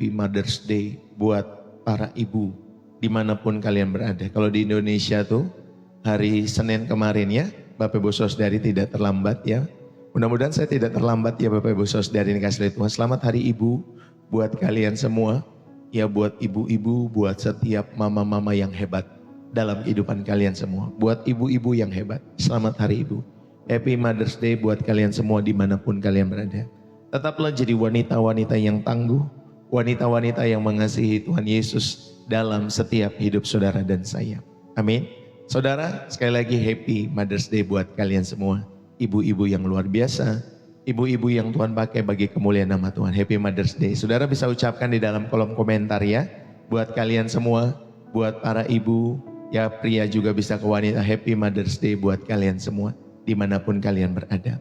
Happy Mother's Day buat para ibu dimanapun kalian berada. Kalau di Indonesia tuh hari Senin kemarin ya, Bapak Ibu Saudari tidak terlambat ya. Mudah-mudahan saya tidak terlambat ya Bapak Ibu Saudari yang kasih Tuhan. Selamat Hari Ibu buat kalian semua. Ya buat ibu-ibu, buat setiap mama-mama yang hebat dalam kehidupan kalian semua. Buat ibu-ibu yang hebat, selamat Hari Ibu. Happy Mother's Day buat kalian semua dimanapun kalian berada. Tetaplah jadi wanita-wanita yang tangguh, wanita-wanita yang mengasihi Tuhan Yesus dalam setiap hidup saudara dan saya. Amin. Saudara, sekali lagi Happy Mother's Day buat kalian semua. Ibu-ibu yang luar biasa, ibu-ibu yang Tuhan pakai bagi kemuliaan nama Tuhan. Happy Mother's Day. Saudara bisa ucapkan di dalam kolom komentar ya. Buat kalian semua, buat para ibu, ya pria juga bisa ke wanita. Happy Mother's Day buat kalian semua, dimanapun kalian berada.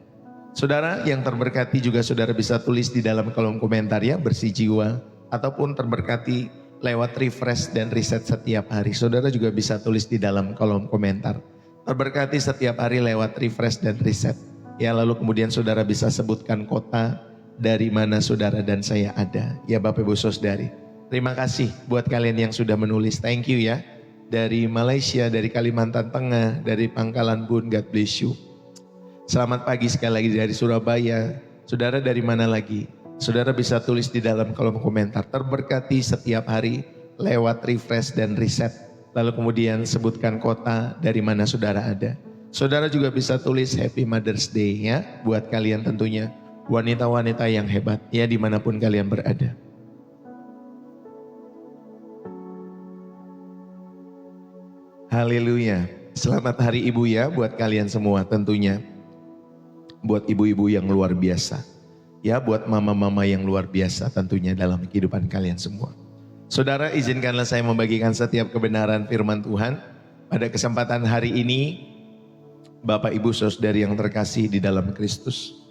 Saudara yang terberkati juga saudara bisa tulis di dalam kolom komentar ya, bersih jiwa. Ataupun terberkati lewat refresh dan reset setiap hari. Saudara juga bisa tulis di dalam kolom komentar. Terberkati setiap hari lewat refresh dan reset. Ya lalu kemudian saudara bisa sebutkan kota dari mana saudara dan saya ada. Ya Bapak Ibu Saudari. Terima kasih buat kalian yang sudah menulis. Thank you ya. Dari Malaysia, dari Kalimantan Tengah, dari Pangkalan Bun, God bless you. Selamat pagi sekali lagi dari Surabaya. Saudara dari mana lagi? Saudara bisa tulis di dalam kolom komentar. Terberkati setiap hari lewat refresh dan reset. Lalu kemudian sebutkan kota dari mana saudara ada. Saudara juga bisa tulis Happy Mother's Day ya. Buat kalian tentunya wanita-wanita yang hebat ya dimanapun kalian berada. Haleluya. Selamat Hari Ibu ya buat kalian semua tentunya. Buat ibu-ibu yang luar biasa. Ya buat mama-mama yang luar biasa tentunya dalam kehidupan kalian semua. Saudara izinkanlah saya membagikan setiap kebenaran firman Tuhan. Pada kesempatan hari ini Bapak Ibu Saudari yang terkasih di dalam Kristus.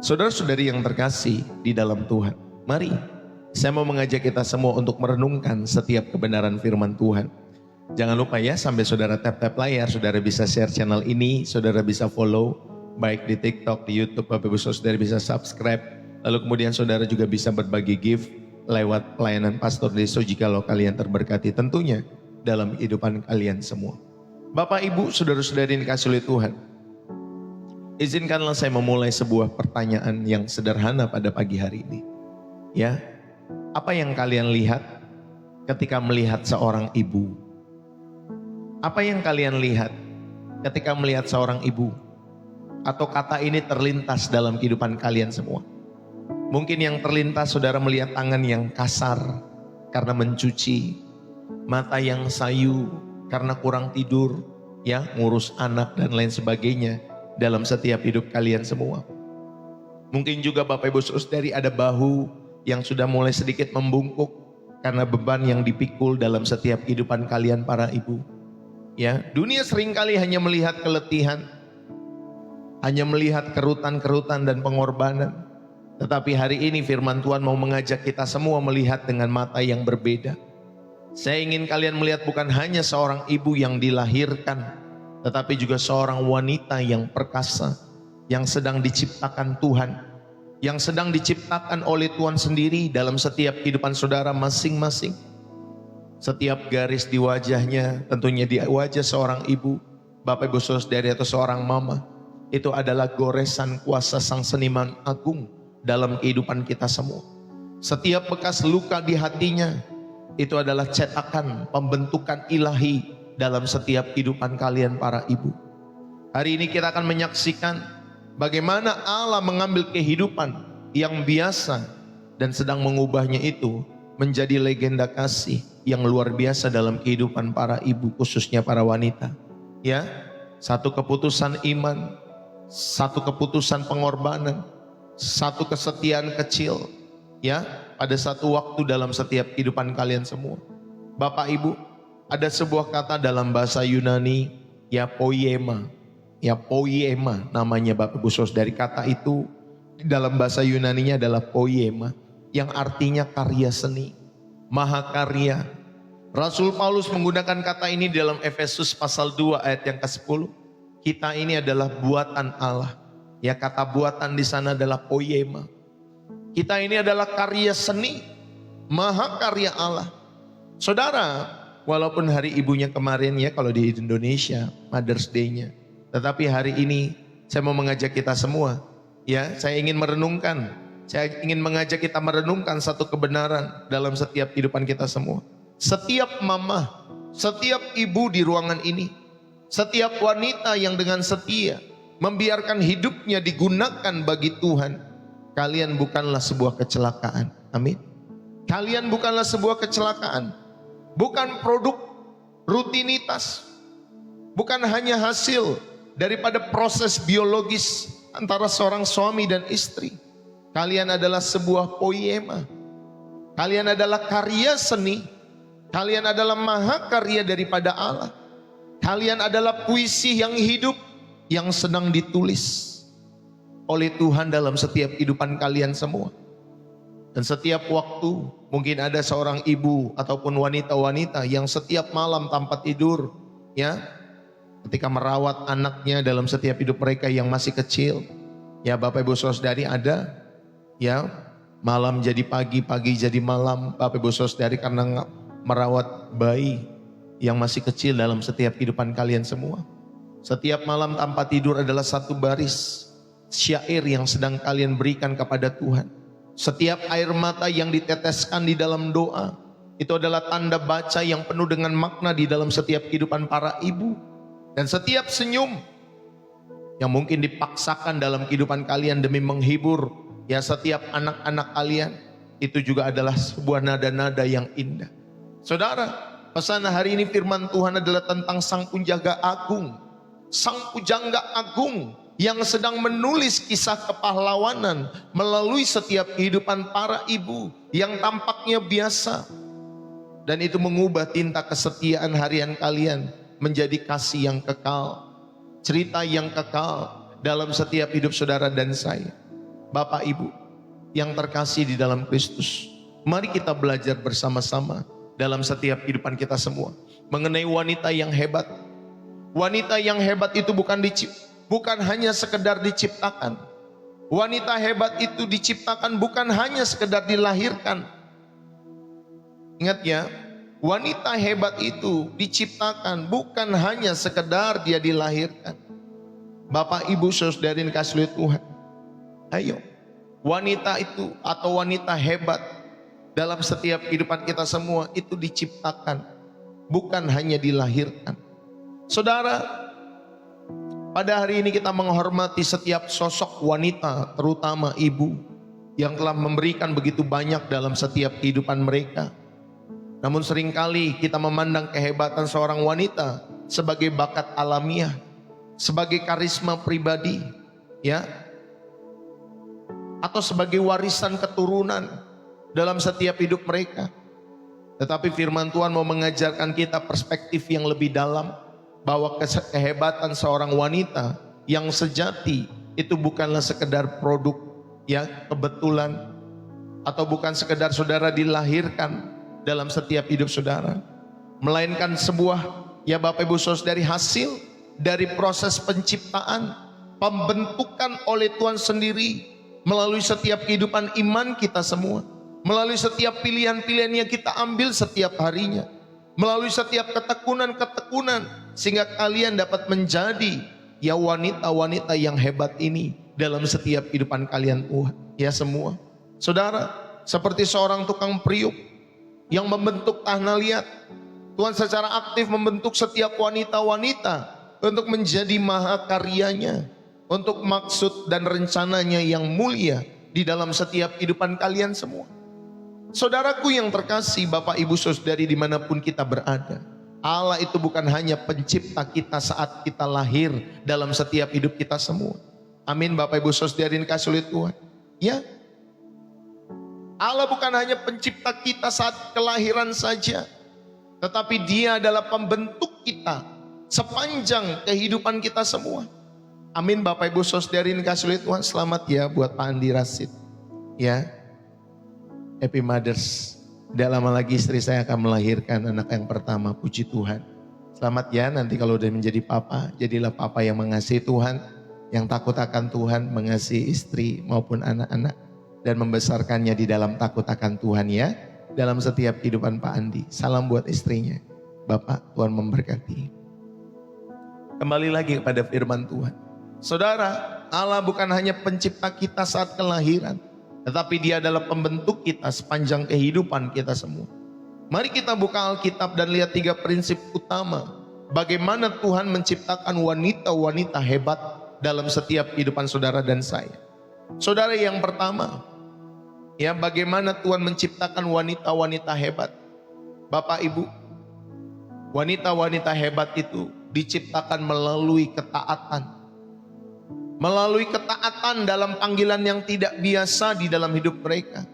Saudara-saudari yang terkasih di dalam Tuhan. Mari saya mau mengajak kita semua untuk merenungkan setiap kebenaran firman Tuhan. Jangan lupa ya sampai saudara tap-tap layar, saudara bisa share channel ini, saudara bisa follow baik di TikTok, di YouTube, Bapak Ibu Saudara bisa subscribe. Lalu kemudian saudara juga bisa berbagi gift lewat pelayanan Pastor Deso jikalau kalian terberkati tentunya dalam kehidupan kalian semua. Bapak Ibu, saudara-saudari yang dikasihi oleh Tuhan. Izinkanlah saya memulai sebuah pertanyaan yang sederhana pada pagi hari ini. Ya, apa yang kalian lihat ketika melihat seorang ibu? Apa yang kalian lihat ketika melihat seorang ibu? Atau kata ini terlintas dalam kehidupan kalian semua? Mungkin yang terlintas saudara melihat tangan yang kasar karena mencuci, mata yang sayu karena kurang tidur, ya ngurus anak dan lain sebagainya dalam setiap hidup kalian semua. Mungkin juga Bapak Ibu Saudari ada bahu yang sudah mulai sedikit membungkuk karena beban yang dipikul dalam setiap kehidupan kalian para ibu. Ya, dunia seringkali hanya melihat keletihan, hanya melihat kerutan-kerutan dan pengorbanan. Tetapi hari ini firman Tuhan mau mengajak kita semua melihat dengan mata yang berbeda. Saya ingin kalian melihat bukan hanya seorang ibu yang dilahirkan, tetapi juga seorang wanita yang perkasa, yang sedang diciptakan Tuhan, yang sedang diciptakan oleh Tuhan sendiri dalam setiap kehidupan saudara masing-masing. Setiap garis di wajahnya, tentunya di wajah seorang ibu, Bapak Ibu Saudari atau seorang mama, itu adalah goresan kuasa Sang Seniman Agung dalam kehidupan kita semua. Setiap bekas luka di hatinya, itu adalah cetakan pembentukan ilahi dalam setiap kehidupan kalian para ibu. Hari ini kita akan menyaksikan bagaimana Allah mengambil kehidupan yang biasa dan sedang mengubahnya itu menjadi legenda kasih yang luar biasa dalam kehidupan para ibu, khususnya para wanita. Ya, satu keputusan iman, satu keputusan pengorbanan, satu kesetiaan kecil, ya, pada satu waktu dalam setiap kehidupan kalian semua. Bapak Ibu, ada sebuah kata dalam bahasa Yunani, ya poiema, namanya Bapak Ibu Saudari. Kata itu dalam bahasa Yunaninya adalah poiema, yang artinya karya seni, mahakarya. Rasul Paulus menggunakan kata ini dalam Efesus pasal 2 ayat yang ke-10. Kita ini adalah buatan Allah. Ya, kata buatan di sana adalah poiema. Kita ini adalah karya seni mahakarya Allah. Saudara, walaupun hari ibunya kemarin ya kalau di Indonesia, Mother's Day-nya. Tetapi hari ini saya mau mengajak kita semua, ya, saya ingin mengajak kita merenungkan satu kebenaran dalam setiap kehidupan kita semua. Setiap mama, setiap ibu di ruangan ini, setiap wanita yang dengan setia membiarkan hidupnya digunakan bagi Tuhan, kalian bukanlah sebuah kecelakaan. Amin. Kalian bukanlah sebuah kecelakaan. Bukan produk rutinitas. Bukan hanya hasil daripada proses biologis antara seorang suami dan istri. Kalian adalah sebuah poema. Kalian adalah karya seni. Kalian adalah mahakarya daripada Allah. Kalian adalah puisi yang hidup yang sedang ditulis oleh Tuhan dalam setiap kehidupan kalian semua. Dan setiap waktu mungkin ada seorang ibu ataupun wanita-wanita yang setiap malam tanpa tidur, ya, ketika merawat anaknya dalam setiap hidup mereka yang masih kecil. Ya Bapak Ibu Saudari ada, ya, malam jadi pagi, pagi jadi malam, Bapak Ibu Saudari, karena merawat bayi yang masih kecil dalam setiap kehidupan kalian semua. Setiap malam tanpa tidur adalah satu baris syair yang sedang kalian berikan kepada Tuhan. Setiap air mata yang diteteskan di dalam doa, itu adalah tanda baca yang penuh dengan makna di dalam setiap kehidupan para ibu. Dan setiap senyum yang mungkin dipaksakan dalam kehidupan kalian demi menghibur, ya, setiap anak-anak kalian, itu juga adalah sebuah nada-nada yang indah. Saudara, pesan hari ini firman Tuhan adalah tentang Sang Penjaga Agung. Sang Pujangga Agung yang sedang menulis kisah kepahlawanan melalui setiap kehidupan para ibu yang tampaknya biasa. Dan itu mengubah tinta kesetiaan harian kalian menjadi kasih yang kekal, cerita yang kekal dalam setiap hidup saudara dan saya. Bapak Ibu yang terkasih di dalam Kristus, mari kita belajar bersama-sama dalam setiap kehidupan kita semua mengenai wanita yang hebat. Wanita yang hebat itu bukan hanya sekedar diciptakan. Wanita hebat itu diciptakan bukan hanya sekedar dilahirkan. Ingat ya, wanita hebat itu diciptakan bukan hanya sekedar dia dilahirkan. Bapak Ibu Saudari kasih Tuhan, ayo, wanita itu atau wanita hebat dalam setiap kehidupan kita semua itu diciptakan, bukan hanya dilahirkan. Saudara, pada hari ini kita menghormati setiap sosok wanita, terutama ibu, yang telah memberikan begitu banyak dalam setiap kehidupan mereka. Namun seringkali kita memandang kehebatan seorang wanita sebagai bakat alamiah, sebagai karisma pribadi, ya, atau sebagai warisan keturunan dalam setiap hidup mereka. Tetapi firman Tuhan mau mengajarkan kita perspektif yang lebih dalam, bahwa kehebatan seorang wanita yang sejati itu bukanlah sekedar produk, ya, kebetulan, atau bukan sekedar saudara dilahirkan dalam setiap hidup saudara, melainkan sebuah, ya Bapak Ibu Saudari, hasil dari proses penciptaan, pembentukan oleh Tuhan sendiri melalui setiap kehidupan iman kita semua, melalui setiap pilihan-pilihan yang kita ambil setiap harinya, melalui setiap ketekunan-ketekunan, sehingga kalian dapat menjadi, ya, wanita-wanita yang hebat ini dalam setiap kehidupan kalian, ya semua. Saudara, seperti seorang tukang periuk yang membentuk tanah liat, Tuhan secara aktif membentuk setiap wanita-wanita untuk menjadi mahakaryanya, untuk maksud dan rencananya yang mulia di dalam setiap kehidupan kalian semua. Saudaraku yang terkasih, Bapak Ibu Saudari dimanapun kita berada, Allah itu bukan hanya pencipta kita saat kita lahir dalam setiap hidup kita semua. Amin Bapak Ibu Saudari kasih oleh Tuhan. Ya, Allah bukan hanya pencipta kita saat kelahiran saja, tetapi Dia adalah pembentuk kita sepanjang kehidupan kita semua. Amin Bapak Ibu Saudari kasih oleh Tuhan. Selamat ya buat Pak Andi Rasid, ya, Happy Mothers. Tidak lama lagi istri saya akan melahirkan anak yang pertama, puji Tuhan. Selamat ya, nanti kalau udah menjadi papa, jadilah papa yang mengasihi Tuhan, yang takut akan Tuhan, mengasihi istri maupun anak-anak, dan membesarkannya di dalam takut akan Tuhan, ya. dalam setiap kehidupan Pak Andi. Salam buat istrinya. Bapak, Tuhan memberkati. Kembali lagi kepada firman Tuhan. Saudara, Allah bukan hanya pencipta kita saat kelahiran, tetapi Dia adalah pembentuk kita sepanjang kehidupan kita semua. Mari kita buka Alkitab dan lihat 3 prinsip utama bagaimana Tuhan menciptakan wanita-wanita hebat dalam setiap kehidupan saudara dan saya. Saudara, yang pertama, ya, bagaimana Tuhan menciptakan wanita-wanita hebat. Bapak Ibu, wanita-wanita hebat itu diciptakan melalui ketaatan. Melalui ketaatan dalam panggilan yang tidak biasa di dalam hidup mereka.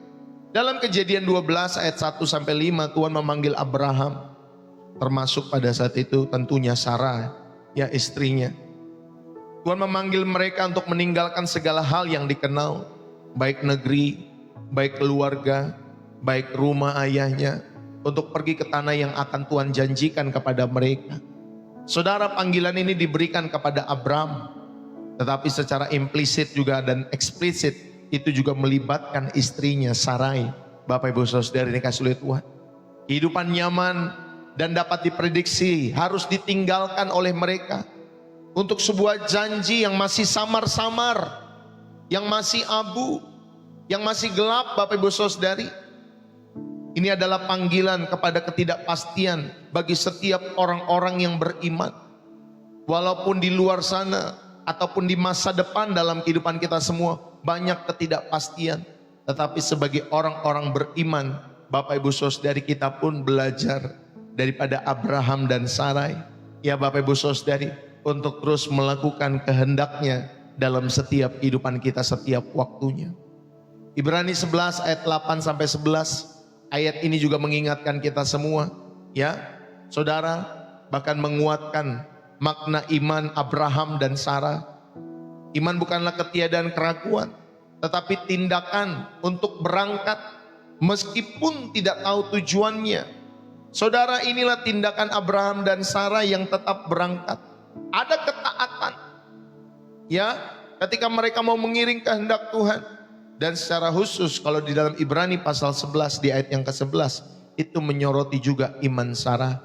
Dalam Kejadian 12 ayat 1-5 Tuhan memanggil Abraham. Termasuk pada saat itu tentunya Sarah, ya, istrinya. Tuhan memanggil mereka untuk meninggalkan segala hal yang dikenal. Baik negeri, baik keluarga, baik rumah ayahnya. Untuk pergi ke tanah yang akan Tuhan janjikan kepada mereka. Saudara, panggilan ini diberikan kepada Abraham. Tetapi secara implisit juga dan eksplisit itu juga melibatkan istrinya Sarai. Bapak Ibu Saudara ini kasih lihat Tuhan. Kehidupan nyaman dan dapat diprediksi harus ditinggalkan oleh mereka. Untuk sebuah janji yang masih samar-samar, yang masih abu, yang masih gelap. Bapak Ibu Saudari, ini adalah panggilan kepada ketidakpastian bagi setiap orang-orang yang beriman. Walaupun di luar sana ataupun di masa depan dalam kehidupan kita semua banyak ketidakpastian, tetapi sebagai orang-orang beriman, Bapak Ibu Saudari, kita pun belajar daripada Abraham dan Sarai, ya Bapak Ibu Saudari, untuk terus melakukan kehendaknya dalam setiap kehidupan kita setiap waktunya. Ibrani 11 ayat 8-11, ayat ini juga mengingatkan kita semua, ya saudara, bahkan menguatkan makna iman Abraham dan Sarah. Iman bukanlah ketiadaan keraguan, tetapi tindakan untuk berangkat meskipun tidak tahu tujuannya. Saudara, inilah tindakan Abraham dan Sarah yang tetap berangkat. Ada ketaatan, ya, ketika mereka mau mengiring kehendak Tuhan. Dan secara khusus kalau di dalam Ibrani pasal 11 di ayat yang ke-11 itu menyoroti juga iman Sarah.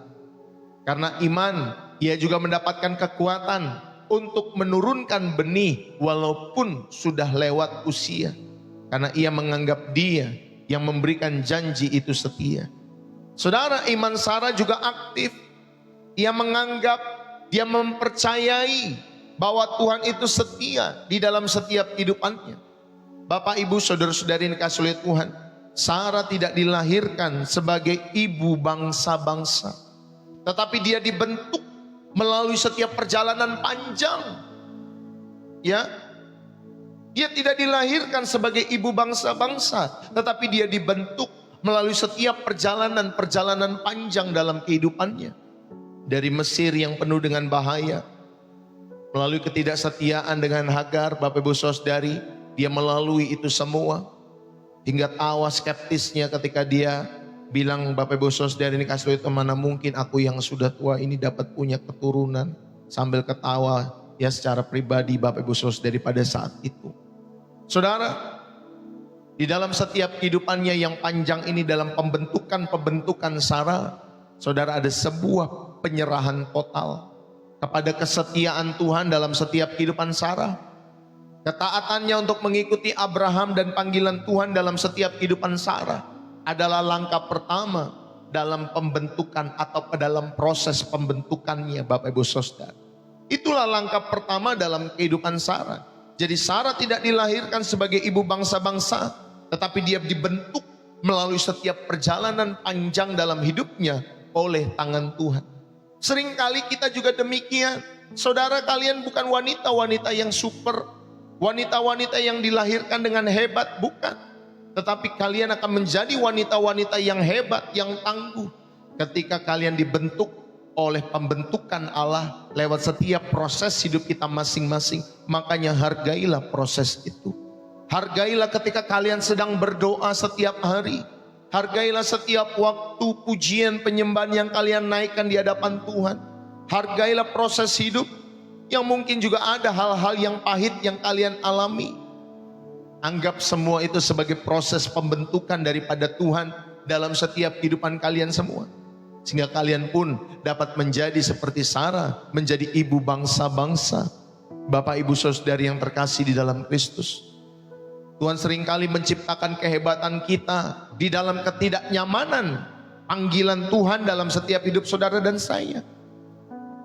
Karena iman, ia juga mendapatkan kekuatan untuk menurunkan benih walaupun sudah lewat usia. Karena ia menganggap Dia yang memberikan janji itu setia. Saudara, iman Sarah juga aktif. Ia menganggap, dia mempercayai bahwa Tuhan itu setia di dalam setiap kehidupannya. Bapak Ibu Saudara-saudari yang dikasihi oleh Tuhan, Sarah tidak dilahirkan sebagai ibu bangsa-bangsa, tetapi dia dibentuk melalui setiap perjalanan panjang. Ya, dia tidak dilahirkan sebagai ibu bangsa-bangsa, tetapi dia dibentuk melalui setiap perjalanan panjang dalam kehidupannya. Dari Mesir yang penuh dengan bahaya, melalui ketidaksetiaan dengan Hagar, Bapak Ibu Saudari, dia melalui itu semua. Hingga tawa skeptisnya ketika dia bilang, Bapak Ibu Saudari ini kasih lihat, mana mungkin aku yang sudah tua ini dapat punya keturunan. Sambil ketawa ya secara pribadi Bapak Ibu Saudari pada saat itu. Saudara, di dalam setiap kehidupannya yang panjang ini, dalam pembentukan Sarah, saudara, ada sebuah penyerahan total kepada kesetiaan Tuhan dalam setiap kehidupan Sarah. Ketaatannya untuk mengikuti Abraham dan panggilan Tuhan dalam setiap kehidupan Sarah adalah langkah pertama dalam pembentukan atau dalam proses pembentukannya, Bapak Ibu Saudara. Itulah langkah pertama dalam kehidupan Sarah. Jadi Sarah tidak dilahirkan sebagai ibu bangsa-bangsa, tetapi dia dibentuk melalui setiap perjalanan panjang dalam hidupnya oleh tangan Tuhan. Seringkali kita juga demikian. Saudara, kalian bukan wanita-wanita yang super, wanita-wanita yang dilahirkan dengan hebat, bukan. Tetapi kalian akan menjadi wanita-wanita yang hebat, yang tangguh, ketika kalian dibentuk oleh pembentukan Allah lewat setiap proses hidup kita masing-masing. Makanya hargailah proses itu. Hargailah ketika kalian sedang berdoa setiap hari. Hargailah setiap waktu pujian penyembahan yang kalian naikkan di hadapan Tuhan. Hargailah proses hidup yang mungkin juga ada hal-hal yang pahit yang kalian alami. Anggap semua itu sebagai proses pembentukan daripada Tuhan dalam setiap kehidupan kalian semua. Sehingga kalian pun dapat menjadi seperti Sarah, menjadi ibu bangsa-bangsa. Bapak ibu saudari yang terkasih di dalam Kristus, Tuhan seringkali menciptakan kehebatan kita di dalam ketidaknyamanan panggilan Tuhan dalam setiap hidup saudara dan saya.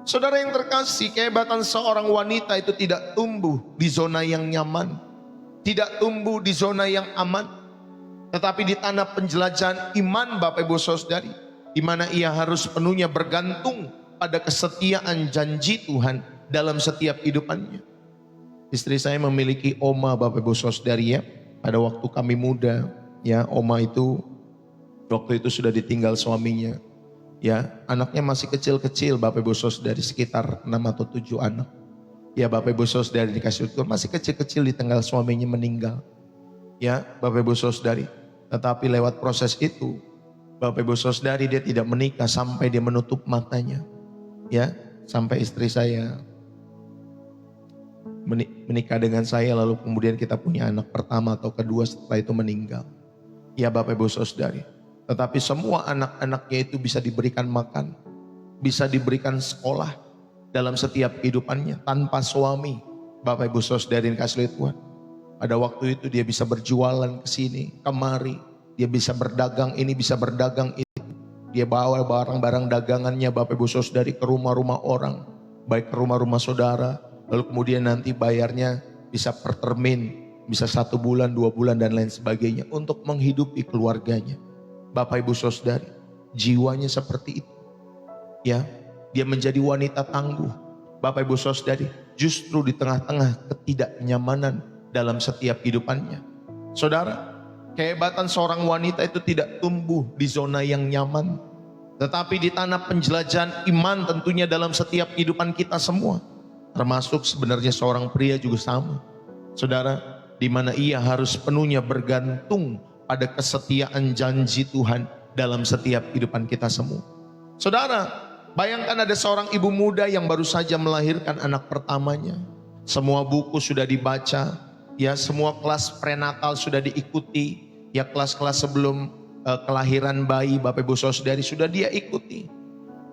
Saudara yang terkasih, kehebatan seorang wanita itu tidak tumbuh di zona yang nyaman, tidak tumbuh di zona yang aman, tetapi di tanah penjelajahan iman Bapak Ibu Saudari, di mana ia harus penuhnya bergantung pada kesetiaan janji Tuhan dalam setiap kehidupannya. Istri saya memiliki oma Bapak Ibu Saudari ya. Pada waktu kami muda ya, oma itu waktu itu sudah ditinggal suaminya. Ya, anaknya masih kecil-kecil Bapak Ibu Saudari, sekitar 6 atau 7 anak. Ya Bapak Ibu Saudari dikasih Tuhan, masih kecil-kecil ditinggal suaminya meninggal. Ya Bapak Ibu Saudari, tetapi lewat proses itu Bapak Ibu Saudari dia tidak menikah sampai dia menutup matanya. Ya, sampai istri saya menikah dengan saya, lalu kemudian kita punya anak pertama atau kedua, setelah itu meninggal. Ya Bapak Ibu Saudari, tetapi semua anak-anaknya itu bisa diberikan makan, bisa diberikan sekolah dalam setiap kehidupannya tanpa suami. Bapak Ibu Saudari yang kasih Tuhan, pada waktu itu dia bisa berjualan ke sini kemari, dia bisa berdagang ini, bisa berdagang itu. Dia bawa barang-barang dagangannya Bapak Ibu Saudari ke rumah-rumah orang, baik ke rumah-rumah saudara, lalu kemudian nanti bayarnya bisa per termin, bisa 1 bulan, 2 bulan dan lain sebagainya untuk menghidupi keluarganya. Bapak Ibu Saudari, jiwanya seperti itu. Ya, dia menjadi wanita tangguh. Bapak Ibu Saudari, justru di tengah-tengah ketidaknyamanan dalam setiap kehidupannya. Saudara, kehebatan seorang wanita itu tidak tumbuh di zona yang nyaman, tetapi di tanah penjelajahan iman tentunya dalam setiap kehidupan kita semua. Termasuk sebenarnya seorang pria juga sama. Saudara, di mana ia harus penuhnya bergantung pada kesetiaan janji Tuhan dalam setiap kehidupan kita semua. Saudara, bayangkan ada seorang ibu muda yang baru saja melahirkan anak pertamanya. Semua buku sudah dibaca, ya semua kelas prenatal sudah diikuti, ya kelas-kelas sebelum kelahiran bayi Bapak Ibu Saudari sudah dia ikuti.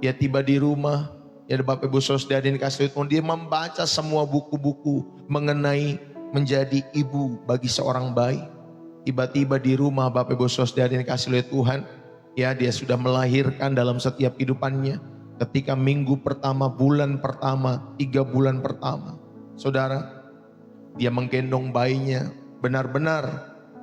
Ya tiba di rumah, ya Bapak Ibu Saudari dikasih Tuhan, dia membaca semua buku-buku mengenai menjadi ibu bagi seorang bayi. Tiba-tiba di rumah Bapak Ibu Saudari yang dikasih oleh Tuhan, ya dia sudah melahirkan dalam setiap kehidupannya. Ketika minggu pertama, bulan pertama, 3 bulan pertama, saudara, dia menggendong bayinya.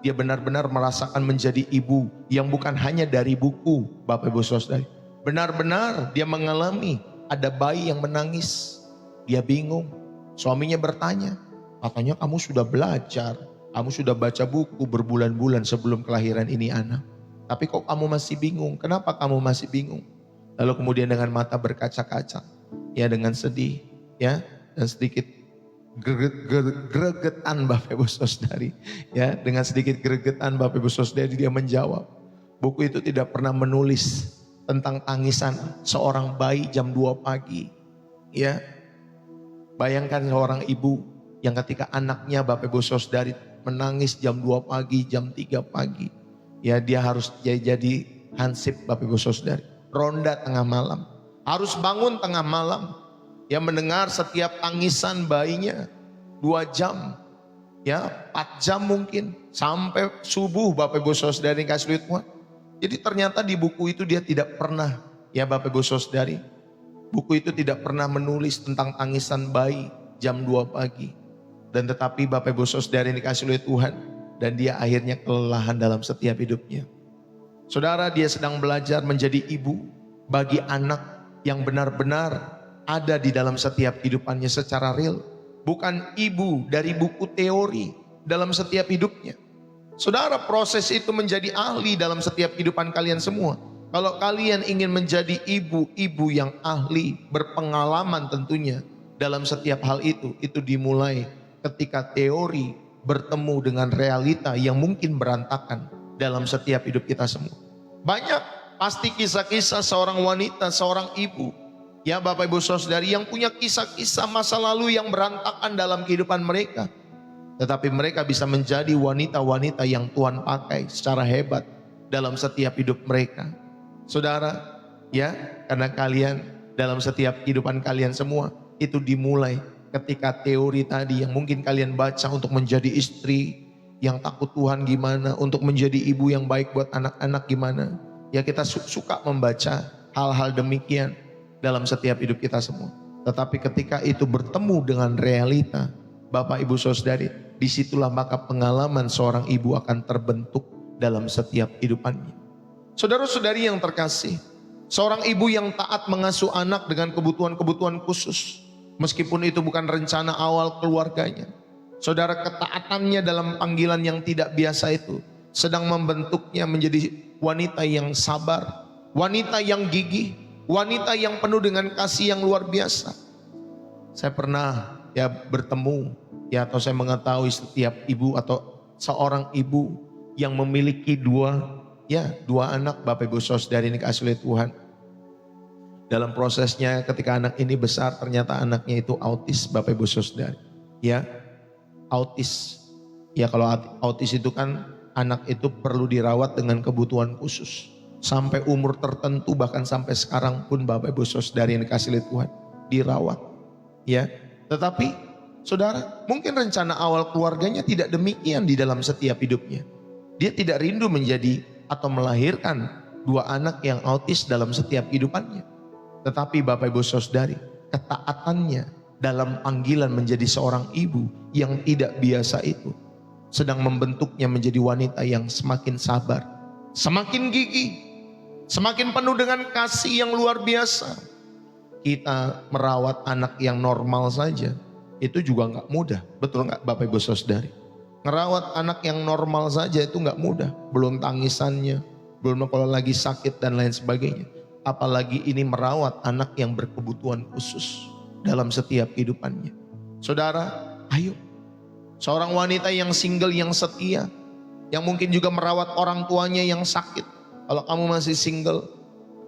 Dia benar-benar merasakan menjadi ibu yang bukan hanya dari buku Bapak Ibu Saudari. Benar-benar dia mengalami ada bayi yang menangis. Dia bingung. Suaminya bertanya, katanya kamu sudah belajar, kamu sudah baca buku berbulan-bulan sebelum kelahiran ini anak. Tapi kok kamu masih bingung? Kenapa kamu masih bingung? Lalu kemudian dengan mata berkaca-kaca, ya dengan sedih, ya dan sedikit gregetan Bapak Ibu Saudari, ya dengan sedikit gregetan Bapak Ibu Saudari dia menjawab, buku itu tidak pernah menulis tentang tangisan seorang bayi jam 2 pagi. Ya, bayangkan seorang ibu yang ketika anaknya Bapak Ibu Saudari menangis jam 2 pagi, jam 3 pagi. Ya dia harus jadi hansip Bapak Ibu Saudari. Ronda tengah malam. Harus bangun tengah malam. Ya mendengar setiap tangisan bayinya. 2 jam. Ya 4 jam mungkin. Sampai subuh Bapak Ibu Saudari kasih Tuhan. Jadi ternyata di buku itu dia tidak pernah. Ya Bapak Ibu Saudari. Buku itu tidak pernah menulis tentang tangisan bayi jam 2 pagi. Dan tetapi Bapak Ibu Saudari yang dikasih oleh Tuhan, dan dia akhirnya kelelahan dalam setiap hidupnya. Saudara, dia sedang belajar menjadi ibu bagi anak yang benar-benar ada di dalam setiap kehidupannya secara real. Bukan ibu dari buku teori dalam setiap hidupnya. Saudara, proses itu menjadi ahli dalam setiap kehidupan kalian semua. Kalau kalian ingin menjadi ibu-ibu yang ahli, berpengalaman tentunya dalam setiap hal itu dimulai ketika teori bertemu dengan realita yang mungkin berantakan dalam setiap hidup kita semua. Banyak pasti kisah-kisah seorang wanita, seorang ibu, ya Bapak Ibu Saudari yang punya kisah-kisah masa lalu yang berantakan dalam kehidupan mereka. Tetapi mereka bisa menjadi wanita-wanita yang Tuhan pakai secara hebat dalam setiap hidup mereka. Saudara, ya, karena kalian dalam setiap kehidupan kalian semua itu dimulai ketika teori tadi yang mungkin kalian baca untuk menjadi istri yang takut Tuhan gimana, untuk menjadi ibu yang baik buat anak-anak gimana. Ya, kita suka membaca hal-hal demikian dalam setiap hidup kita semua. Tetapi ketika itu bertemu dengan realita, Bapak Ibu Saudari, disitulah maka pengalaman seorang ibu akan terbentuk dalam setiap kehidupannya. Saudara-saudari yang terkasih, seorang ibu yang taat mengasuh anak dengan kebutuhan-kebutuhan khusus, meskipun itu bukan rencana awal keluarganya. Saudara, ketaatannya dalam panggilan yang tidak biasa itu sedang membentuknya menjadi wanita yang sabar, wanita yang gigih, wanita yang penuh dengan kasih yang luar biasa. Saya pernah ya bertemu ya, atau saya mengetahui setiap ibu atau seorang ibu yang memiliki dua anak, Bapak Ibu Saudari ini kasih oleh Tuhan. Dalam prosesnya ketika anak ini besar, ternyata anaknya itu autis, Bapak Ibu Saudari. Ya, autis. Ya, kalau autis itu kan anak itu perlu dirawat dengan kebutuhan khusus. Sampai umur tertentu, bahkan sampai sekarang pun Bapak Ibu Saudari yang dikasih oleh Tuhan dirawat. Ya, tetapi saudara, mungkin rencana awal keluarganya tidak demikian di dalam setiap hidupnya. Dia tidak rindu menjadi atau melahirkan dua anak yang autis dalam setiap kehidupannya. Tetapi Bapak Ibu Saudari, ketaatannya dalam panggilan menjadi seorang ibu yang tidak biasa itu sedang membentuknya menjadi wanita yang semakin sabar, semakin gigih, semakin penuh dengan kasih yang luar biasa. Kita merawat anak yang normal saja itu juga nggak mudah, betul nggak Bapak Ibu Saudari? Ngerawat anak yang normal saja itu nggak mudah, belum tangisannya, belum kalau lagi sakit dan lain sebagainya. Apalagi ini merawat anak yang berkebutuhan khusus dalam setiap kehidupannya. Saudara, ayo, seorang wanita yang single, yang setia, yang mungkin juga merawat orang tuanya yang sakit. Kalau kamu masih single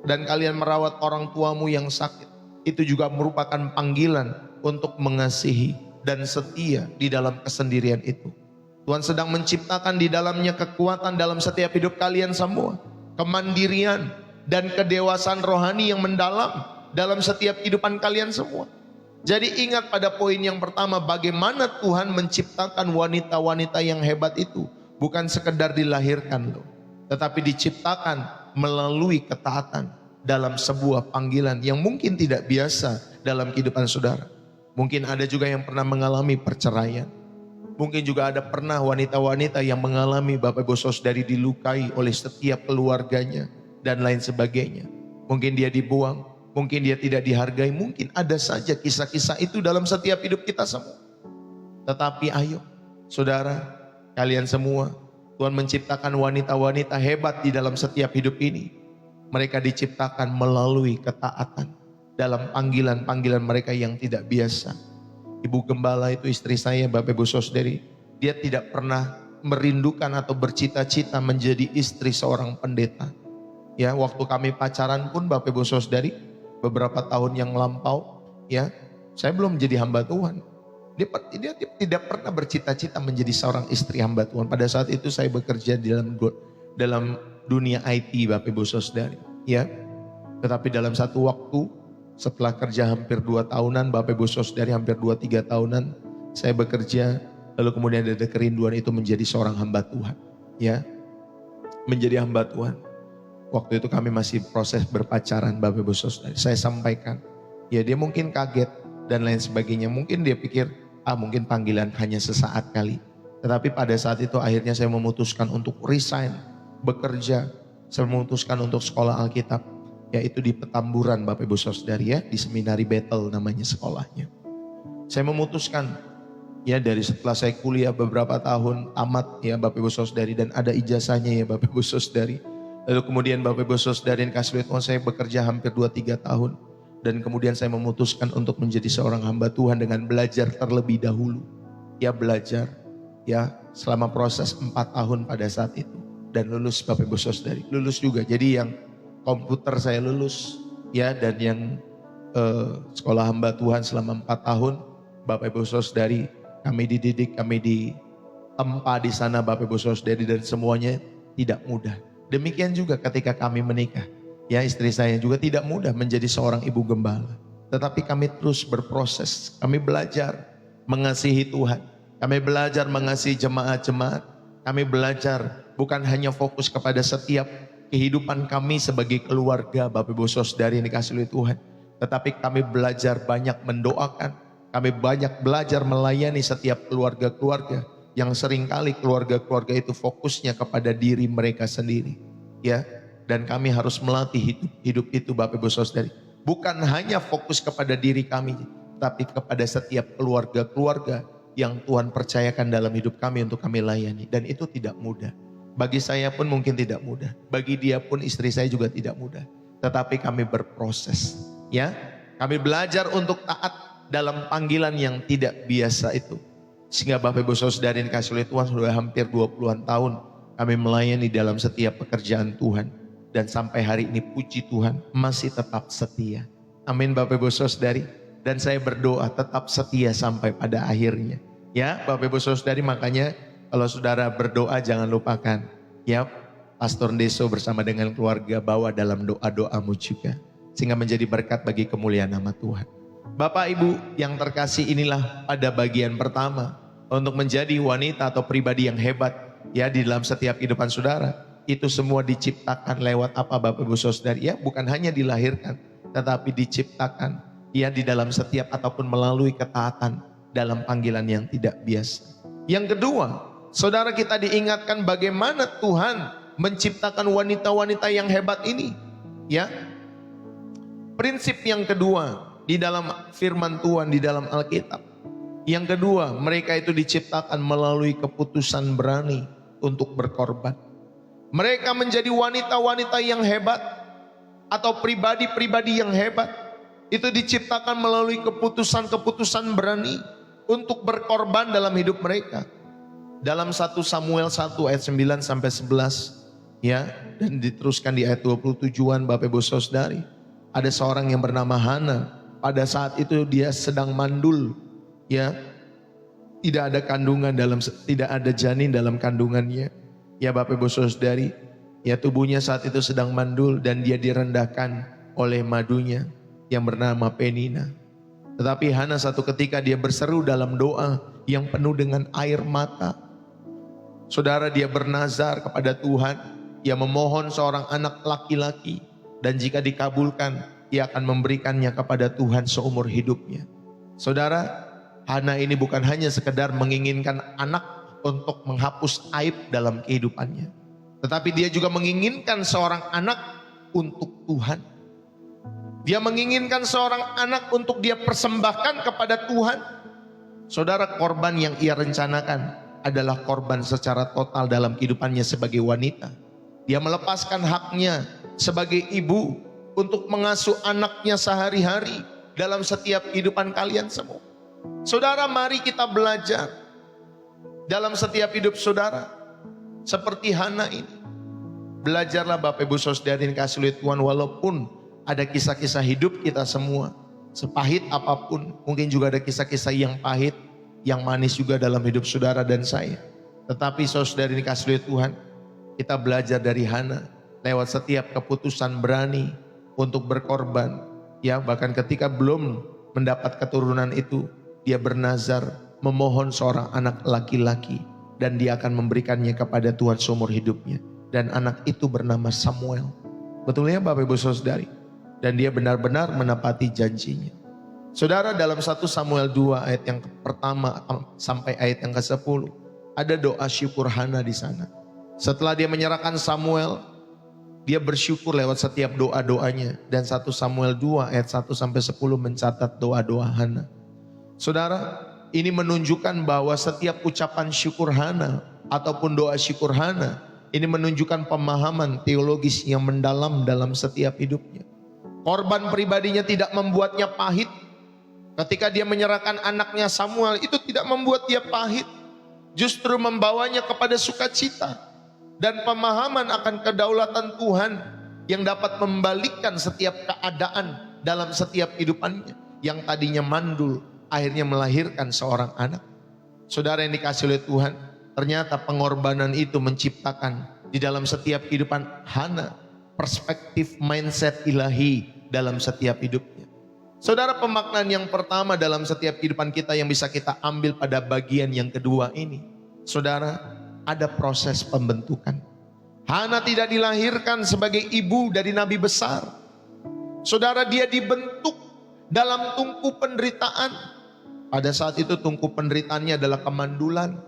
dan kalian merawat orang tuamu yang sakit, itu juga merupakan panggilan untuk mengasihi dan setia di dalam kesendirian itu. Tuhan sedang menciptakan di dalamnya kekuatan dalam setiap hidup kalian semua. Kemandirian dan kedewasaan rohani yang mendalam dalam setiap kehidupan kalian semua. Jadi ingat pada poin yang pertama, bagaimana Tuhan menciptakan wanita-wanita yang hebat itu. Bukan sekedar dilahirkan loh, tetapi diciptakan melalui ketaatan dalam sebuah panggilan yang mungkin tidak biasa dalam kehidupan saudara. Mungkin ada juga yang pernah mengalami perceraian. Mungkin juga ada pernah wanita-wanita yang mengalami Bapak Ibu Saudari dilukai oleh setiap keluarganya dan lain sebagainya. Mungkin dia dibuang, mungkin dia tidak dihargai, mungkin ada saja kisah-kisah itu dalam setiap hidup kita semua. Tetapi ayo saudara, kalian semua, Tuhan menciptakan wanita-wanita hebat di dalam setiap hidup ini. Mereka diciptakan melalui ketaatan dalam panggilan-panggilan mereka yang tidak biasa. Ibu Gembala itu istri saya, Bapak Ibu Saudari, dia tidak pernah merindukan atau bercita-cita menjadi istri seorang pendeta. Ya, waktu kami pacaran pun Bapak Ibu Saudari, beberapa tahun yang lampau, ya, saya belum menjadi hamba Tuhan. Dia tidak pernah bercita-cita menjadi seorang istri hamba Tuhan. Pada saat itu saya bekerja di dalam dunia IT, Bapak Ibu Saudari, ya. Tetapi dalam satu waktu, setelah kerja hampir 2 tahunan, Bapak Ibu Saudari hampir 2-3 tahunan, saya bekerja, lalu kemudian ada kerinduan itu menjadi seorang hamba Tuhan, ya, menjadi hamba Tuhan. Waktu itu kami masih proses berpacaran, Bapak Ibu Saudari. Saya sampaikan, ya dia mungkin kaget dan lain sebagainya. Mungkin dia pikir, mungkin panggilan hanya sesaat kali. Tetapi pada saat itu akhirnya saya memutuskan untuk resign, bekerja. Saya memutuskan untuk sekolah Alkitab. Yaitu di Petamburan, Bapak Ibu Saudari, ya, di Seminari Bethel namanya sekolahnya. Saya memutuskan, ya, dari setelah saya kuliah beberapa tahun tamat, ya Bapak Ibu Saudari, dan ada ijazahnya, ya Bapak Ibu Saudari. Lalu kemudian Bapak Ibu Saudari yang kasih Tuhan, saya bekerja hampir 2-3 tahun. Dan kemudian saya memutuskan untuk menjadi seorang hamba Tuhan dengan belajar terlebih dahulu. Ya, belajar, ya, selama proses 4 tahun pada saat itu. Dan lulus, Bapak Ibu Saudari, lulus juga. Jadi yang komputer saya lulus, ya, dan yang sekolah hamba Tuhan selama 4 tahun, Bapak Ibu Saudari, kami dididik, kami ditempa di sana, Bapak Ibu Saudari, dan semuanya tidak mudah. Demikian juga ketika kami menikah. Ya, istri saya juga tidak mudah menjadi seorang ibu gembala. Tetapi kami terus berproses. Kami belajar mengasihi Tuhan. Kami belajar mengasihi jemaat-jemaat. Kami belajar bukan hanya fokus kepada setiap kehidupan kami sebagai keluarga, Bapak Ibu Saudari yang dikasihi oleh Tuhan. Tetapi kami belajar banyak mendoakan. Kami banyak belajar melayani setiap keluarga-keluarga yang seringkali keluarga-keluarga itu fokusnya kepada diri mereka sendiri. Ya, dan kami harus melatih hidup itu Bapak Ibu Saudari. Bukan hanya fokus kepada diri kami, tapi kepada setiap keluarga-keluarga yang Tuhan percayakan dalam hidup kami untuk kami layani. Dan itu tidak mudah. Bagi saya pun mungkin tidak mudah. Bagi dia pun, istri saya juga tidak mudah. Tetapi kami berproses. Ya, kami belajar untuk taat dalam panggilan yang tidak biasa itu. Sehingga Bapak Ibu Saudari yang dikasihi oleh Tuhan, sudah hampir 20-an tahun kami melayani dalam setiap pekerjaan Tuhan. Dan sampai hari ini puji Tuhan masih tetap setia. Amin Bapak Ibu Saudari. Dan saya berdoa tetap setia sampai pada akhirnya. Ya Bapak Ibu Saudari, makanya kalau saudara berdoa jangan lupakan. Ya, Pastor Deso bersama dengan keluarga bawa dalam doa-doamu juga. Sehingga menjadi berkat bagi kemuliaan nama Tuhan. Bapak Ibu yang terkasih, inilah pada bagian pertama. Untuk menjadi wanita atau pribadi yang hebat. Ya, di dalam setiap kehidupan saudara. Itu semua diciptakan lewat apa Bapak Ibu Saudari? Ya, bukan hanya dilahirkan, tetapi diciptakan ya di dalam setiap ataupun melalui ketaatan dalam panggilan yang tidak biasa. Yang kedua, saudara, kita diingatkan bagaimana Tuhan menciptakan wanita-wanita yang hebat ini. Ya, prinsip yang kedua di dalam firman Tuhan di dalam Alkitab. Yang kedua, mereka itu diciptakan melalui keputusan berani untuk berkorban. Mereka menjadi wanita-wanita yang hebat atau pribadi-pribadi yang hebat. Itu diciptakan melalui keputusan-keputusan berani untuk berkorban dalam hidup mereka. Dalam 1 Samuel 1 ayat 9 sampai 11 ya, dan diteruskan di ayat 27-an Bapak Ibu Saudari. Ada seorang yang bernama Hana. Pada saat itu dia sedang mandul ya. Tidak ada kandungan tidak ada janin dalam kandungannya. Ya Bapak Ibu Saudari, ya tubuhnya saat itu sedang mandul dan dia direndahkan oleh madunya yang bernama Penina. Tetapi Hana satu ketika dia berseru dalam doa yang penuh dengan air mata. Saudara, dia bernazar kepada Tuhan, ia memohon seorang anak laki-laki dan jika dikabulkan, ia akan memberikannya kepada Tuhan seumur hidupnya. Saudara, Hana ini bukan hanya sekedar menginginkan anak untuk menghapus aib dalam kehidupannya. Tetapi dia juga menginginkan seorang anak untuk Tuhan. Dia menginginkan seorang anak untuk dia persembahkan kepada Tuhan. Saudara, korban yang ia rencanakan adalah korban secara total dalam kehidupannya sebagai wanita. Dia melepaskan haknya sebagai ibu untuk mengasuh anaknya sehari-hari dalam setiap kehidupan kalian semua. Saudara, mari kita belajar dalam setiap hidup saudara seperti Hana ini. Belajarlah Bapak Ibu Saudari yang dikasihi oleh Tuhan, walaupun ada kisah-kisah hidup kita semua sepahit apapun, mungkin juga ada kisah-kisah yang pahit, yang manis juga dalam hidup saudara dan saya. Tetapi saudari yang dikasihi oleh Tuhan, kita belajar dari Hana lewat setiap keputusan berani untuk berkorban. Ya, bahkan ketika belum mendapat keturunan itu, dia bernazar memohon seorang anak laki-laki dan dia akan memberikannya kepada Tuhan seumur hidupnya. Dan anak itu bernama Samuel. Betul ya Bapak Ibu Saudari? Dan dia benar-benar menepati janjinya. Saudara, dalam 1 Samuel 2 ayat yang pertama sampai ayat yang ke-10 ada doa syukur Hana di sana. Setelah dia menyerahkan Samuel, dia bersyukur lewat setiap doa-doanya. Dan 1 Samuel 2 ayat 1 sampai 10 mencatat doa-doa Hana. Saudara, ini menunjukkan bahwa setiap ucapan syukur Hana ataupun doa syukur Hana ini menunjukkan pemahaman teologis yang mendalam dalam setiap hidupnya. Korban pribadinya tidak membuatnya pahit. Ketika dia menyerahkan anaknya Samuel, itu tidak membuat dia pahit. Justru membawanya kepada sukacita dan pemahaman akan kedaulatan Tuhan yang dapat membalikkan setiap keadaan dalam setiap kehidupannya. Yang tadinya mandul, akhirnya melahirkan seorang anak. Saudara yang dikasihi oleh Tuhan, ternyata pengorbanan itu menciptakan di dalam setiap kehidupan Hana, perspektif mindset ilahi dalam setiap hidupnya. Saudara, pemaknaan yang pertama dalam setiap kehidupan kita yang bisa kita ambil pada bagian yang kedua ini, saudara, ada proses pembentukan. Hana tidak dilahirkan sebagai ibu dari nabi besar. Saudara, dia dibentuk dalam tungku penderitaan. Pada saat itu tungku penderitaannya adalah kemandulan.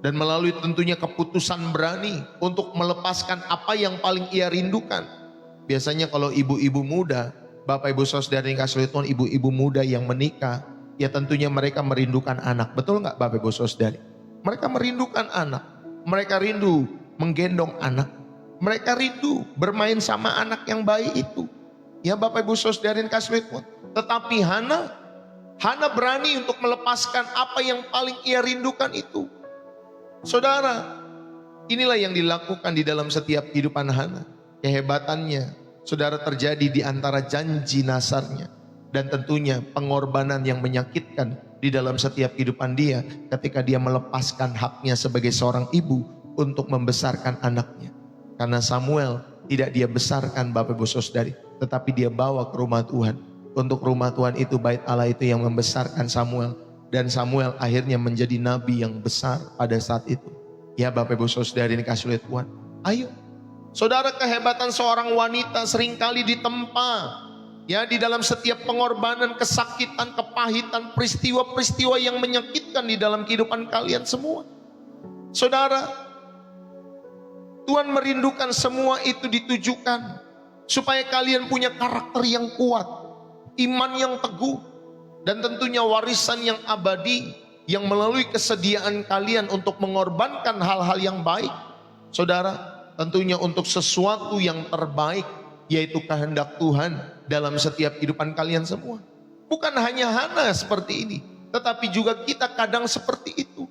Dan melalui tentunya keputusan berani untuk melepaskan apa yang paling ia rindukan. Biasanya kalau ibu-ibu muda, Bapak Ibu Saudara yang kasih Tuhan, ibu-ibu muda yang menikah, ya tentunya mereka merindukan anak. Betul nggak Bapak Ibu Saudara? Mereka merindukan anak. Mereka rindu menggendong anak. Mereka rindu bermain sama anak yang bayi itu. Ya Bapak Ibu Saudara yang kasih Tuhan. Tetapi Hana berani untuk melepaskan apa yang paling ia rindukan itu. Saudara, inilah yang dilakukan di dalam setiap kehidupan Hana. Kehebatannya, saudara, terjadi di antara janji nasarnya dan tentunya pengorbanan yang menyakitkan di dalam setiap kehidupan dia ketika dia melepaskan haknya sebagai seorang ibu untuk membesarkan anaknya. Karena Samuel tidak dia besarkan Bapak Ibu Saudari, tetapi dia bawa ke rumah Tuhan. Untuk rumah Tuhan itu, bait Allah itu yang membesarkan Samuel. Dan Samuel akhirnya menjadi nabi yang besar pada saat itu. Ya Bapak Ibu Saudari yang kasih oleh Tuhan. Ayo. Saudara, kehebatan seorang wanita seringkali ditempa. Ya, di dalam setiap pengorbanan, kesakitan, kepahitan, peristiwa-peristiwa yang menyakitkan di dalam kehidupan kalian semua. Saudara, Tuhan merindukan semua itu ditujukan supaya kalian punya karakter yang kuat, iman yang teguh, dan tentunya warisan yang abadi yang melalui kesediaan kalian untuk mengorbankan hal-hal yang baik. Saudara, tentunya untuk sesuatu yang terbaik, yaitu kehendak Tuhan dalam setiap kehidupan kalian semua. Bukan hanya Hana seperti ini, tetapi juga kita kadang seperti itu.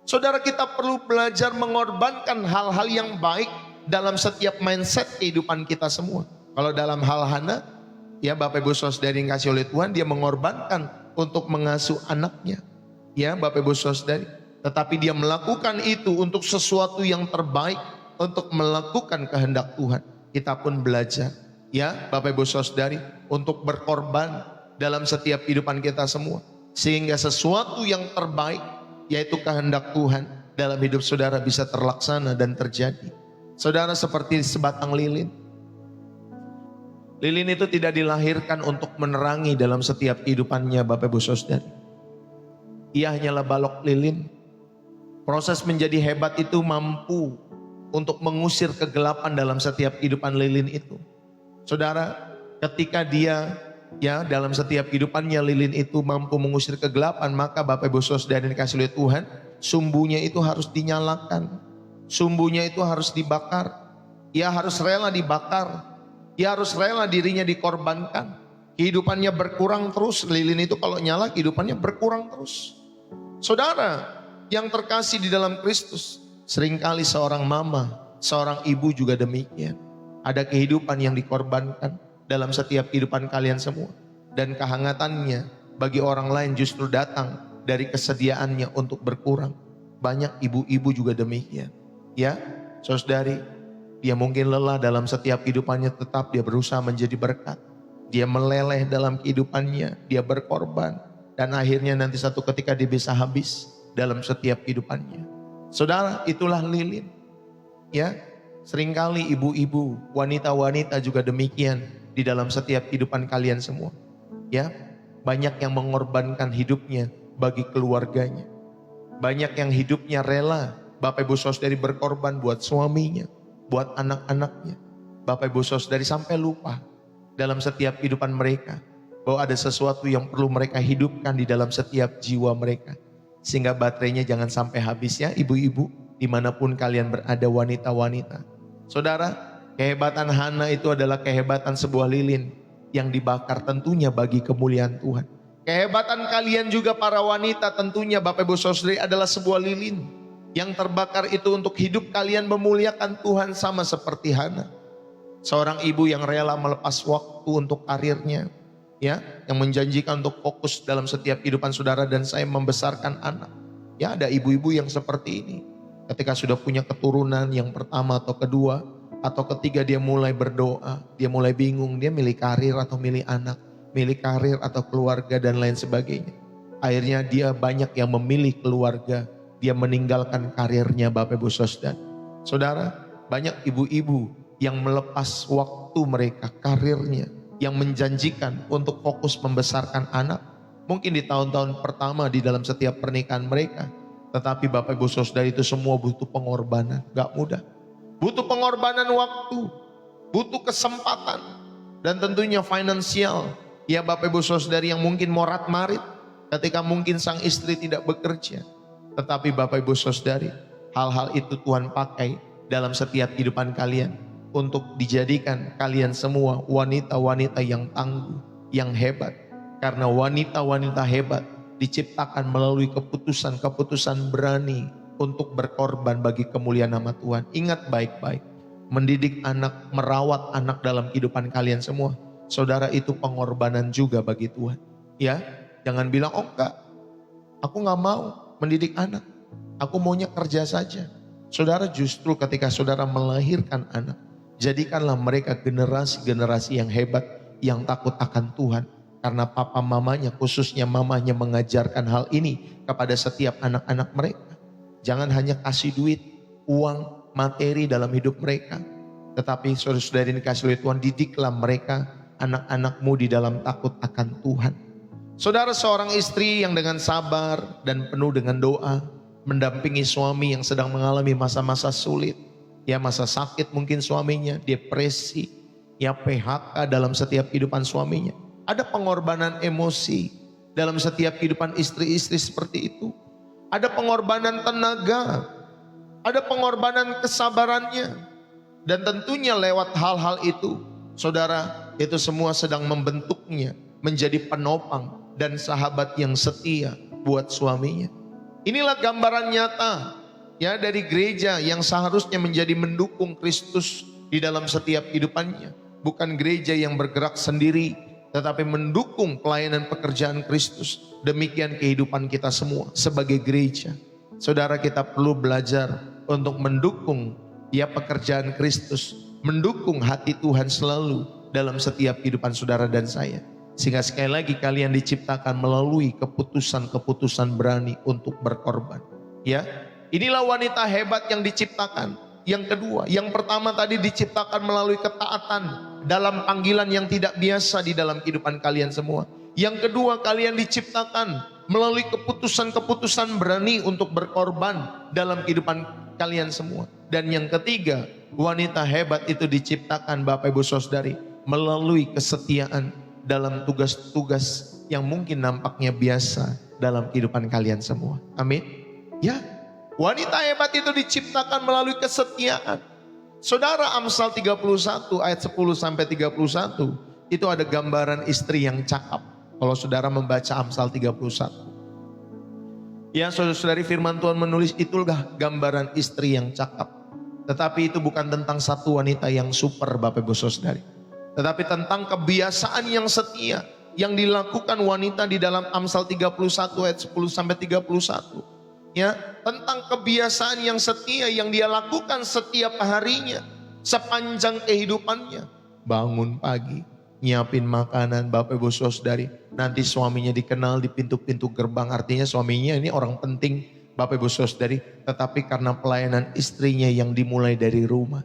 Saudara, kita perlu belajar mengorbankan hal-hal yang baik dalam setiap mindset kehidupan kita semua. Kalau dalam hal Hana, ya Bapak Ibu Saudari yang kasih oleh Tuhan, dia mengorbankan untuk mengasuh anaknya. Ya Bapak Ibu Saudari, tetapi dia melakukan itu untuk sesuatu yang terbaik, untuk melakukan kehendak Tuhan. Kita pun belajar, ya Bapak Ibu Saudari, untuk berkorban dalam setiap kehidupan kita semua. Sehingga sesuatu yang terbaik, yaitu kehendak Tuhan dalam hidup saudara bisa terlaksana dan terjadi. Saudara, seperti sebatang lilin. Lilin itu tidak dilahirkan untuk menerangi dalam setiap kehidupannya Bapak Ibu Saudari. Ia hanyalah balok lilin. Proses menjadi hebat itu mampu untuk mengusir kegelapan dalam setiap kehidupan lilin itu. Saudara, ketika dia dalam setiap kehidupannya lilin itu mampu mengusir kegelapan, maka Bapak Ibu Saudara yang dikasih oleh Tuhan, sumbunya itu harus dinyalakan. Sumbunya itu harus dibakar. Ia harus rela dibakar. Ia harus rela dirinya dikorbankan. Kehidupannya berkurang terus. Lilin itu kalau nyala kehidupannya berkurang terus. Saudara yang terkasih di dalam Kristus, seringkali seorang mama, seorang ibu juga demikian. Ada kehidupan yang dikorbankan dalam setiap kehidupan kalian semua. Dan kehangatannya bagi orang lain justru datang dari kesediaannya untuk berkurang. Banyak ibu-ibu juga demikian. Ya, saudari, dia mungkin lelah dalam setiap kehidupannya, tetap dia berusaha menjadi berkat. Dia meleleh dalam kehidupannya, dia berkorban. Dan akhirnya nanti satu ketika dia bisa habis dalam setiap kehidupannya. Saudara, itulah lilin. Ya, seringkali ibu-ibu, wanita-wanita juga demikian di dalam setiap kehidupan kalian semua. Ya, banyak yang mengorbankan hidupnya bagi keluarganya. Banyak yang hidupnya rela, Bapak Ibu Saudari, berkorban buat suaminya, buat anak-anaknya. Bapak Ibu Saudari sampai lupa dalam setiap kehidupan mereka bahwa ada sesuatu yang perlu mereka hidupkan di dalam setiap jiwa mereka. Sehingga baterainya jangan sampai habis, ya ibu-ibu, dimanapun kalian berada, wanita-wanita. Saudara, kehebatan Hana itu adalah kehebatan sebuah lilin yang dibakar tentunya bagi kemuliaan Tuhan. Kehebatan kalian juga para wanita tentunya Bapak Ibu Saudari adalah sebuah lilin yang terbakar itu untuk hidup kalian memuliakan Tuhan sama seperti Hana. Seorang ibu yang rela melepas waktu untuk karirnya, ya, yang menjanjikan untuk fokus dalam setiap kehidupan saudara dan saya membesarkan anak. Ya, ada ibu-ibu yang seperti ini. Ketika sudah punya keturunan yang pertama atau kedua atau ketiga, dia mulai berdoa, dia mulai bingung, dia milih karir atau milih anak, milih karir atau keluarga dan lain sebagainya. Akhirnya dia banyak yang memilih keluarga, dia meninggalkan karirnya Bapak Ibu Saudara. Saudara, banyak ibu-ibu yang melepas waktu mereka, karirnya, yang menjanjikan untuk fokus membesarkan anak. Mungkin di tahun-tahun pertama di dalam setiap pernikahan mereka. Tetapi Bapak Ibu Saudara, itu semua butuh pengorbanan, gak mudah. Butuh pengorbanan waktu, butuh kesempatan, dan tentunya finansial. Ya Bapak Ibu Saudara yang mungkin morat-marit ketika mungkin sang istri tidak bekerja. Tetapi Bapak Ibu Saudari, hal-hal itu Tuhan pakai dalam setiap kehidupan kalian untuk dijadikan kalian semua wanita-wanita yang tangguh, yang hebat. Karena wanita-wanita hebat diciptakan melalui keputusan-keputusan berani untuk berkorban bagi kemuliaan nama Tuhan. Ingat baik-baik, mendidik anak, merawat anak dalam kehidupan kalian semua, saudara, itu pengorbanan juga bagi Tuhan. Ya, jangan bilang, oh enggak, aku gak mau mendidik anak, aku maunya kerja saja. Saudara, justru ketika saudara melahirkan anak, jadikanlah mereka generasi-generasi yang hebat, yang takut akan Tuhan. Karena papa mamanya, khususnya mamanya, mengajarkan hal ini kepada setiap anak-anak mereka. Jangan hanya kasih duit, uang, materi dalam hidup mereka. Tetapi saudara-saudari yang dikasih oleh Tuhan, didiklah mereka, anak-anakmu, di dalam takut akan Tuhan. Saudara, seorang istri yang dengan sabar dan penuh dengan doa mendampingi suami yang sedang mengalami masa-masa sulit. Ya, masa sakit mungkin suaminya, depresi, ya PHK dalam setiap kehidupan suaminya. Ada pengorbanan emosi dalam setiap kehidupan istri-istri seperti itu. Ada pengorbanan tenaga, ada pengorbanan kesabarannya. Dan tentunya lewat hal-hal itu, saudara, itu semua sedang membentuknya menjadi penopang dan sahabat yang setia buat suaminya. Inilah gambaran nyata ya dari gereja yang seharusnya menjadi mendukung Kristus di dalam setiap kehidupannya. Bukan gereja yang bergerak sendiri, tetapi mendukung pelayanan pekerjaan Kristus. Demikian kehidupan kita semua sebagai gereja. Saudara, kita perlu belajar untuk mendukung ya pekerjaan Kristus, mendukung hati Tuhan selalu dalam setiap kehidupan saudara dan saya. Sehingga sekali lagi kalian diciptakan melalui keputusan-keputusan berani untuk berkorban. Ya, inilah wanita hebat yang diciptakan. Yang kedua, yang pertama tadi diciptakan melalui ketaatan dalam panggilan yang tidak biasa di dalam kehidupan kalian semua. Yang kedua, kalian diciptakan melalui keputusan-keputusan berani untuk berkorban dalam kehidupan kalian semua. Dan yang ketiga, wanita hebat itu diciptakan Bapak Ibu Saudari melalui kesetiaan dalam tugas-tugas yang mungkin nampaknya biasa dalam kehidupan kalian semua. Amin. Ya, wanita hebat itu diciptakan melalui kesetiaan. Saudara, Amsal 31 ayat 10 sampai 31 itu ada gambaran istri yang cakap. Kalau saudara membaca Amsal 31. Ya, saudara-saudari, firman Tuhan menulis itulah gambaran istri yang cakap. Tetapi itu bukan tentang satu wanita yang super Bapak Ibu Saudari. Tetapi tentang kebiasaan yang setia yang dilakukan wanita di dalam Amsal 31 ayat 10 sampai 31. Ya, tentang kebiasaan yang setia yang dia lakukan setiap harinya sepanjang kehidupannya. Bangun pagi, nyiapin makanan Bapak Ibu Saudari. Nanti suaminya dikenal di pintu-pintu gerbang. Artinya suaminya ini orang penting Bapak Ibu Saudari. Tetapi karena pelayanan istrinya yang dimulai dari rumah.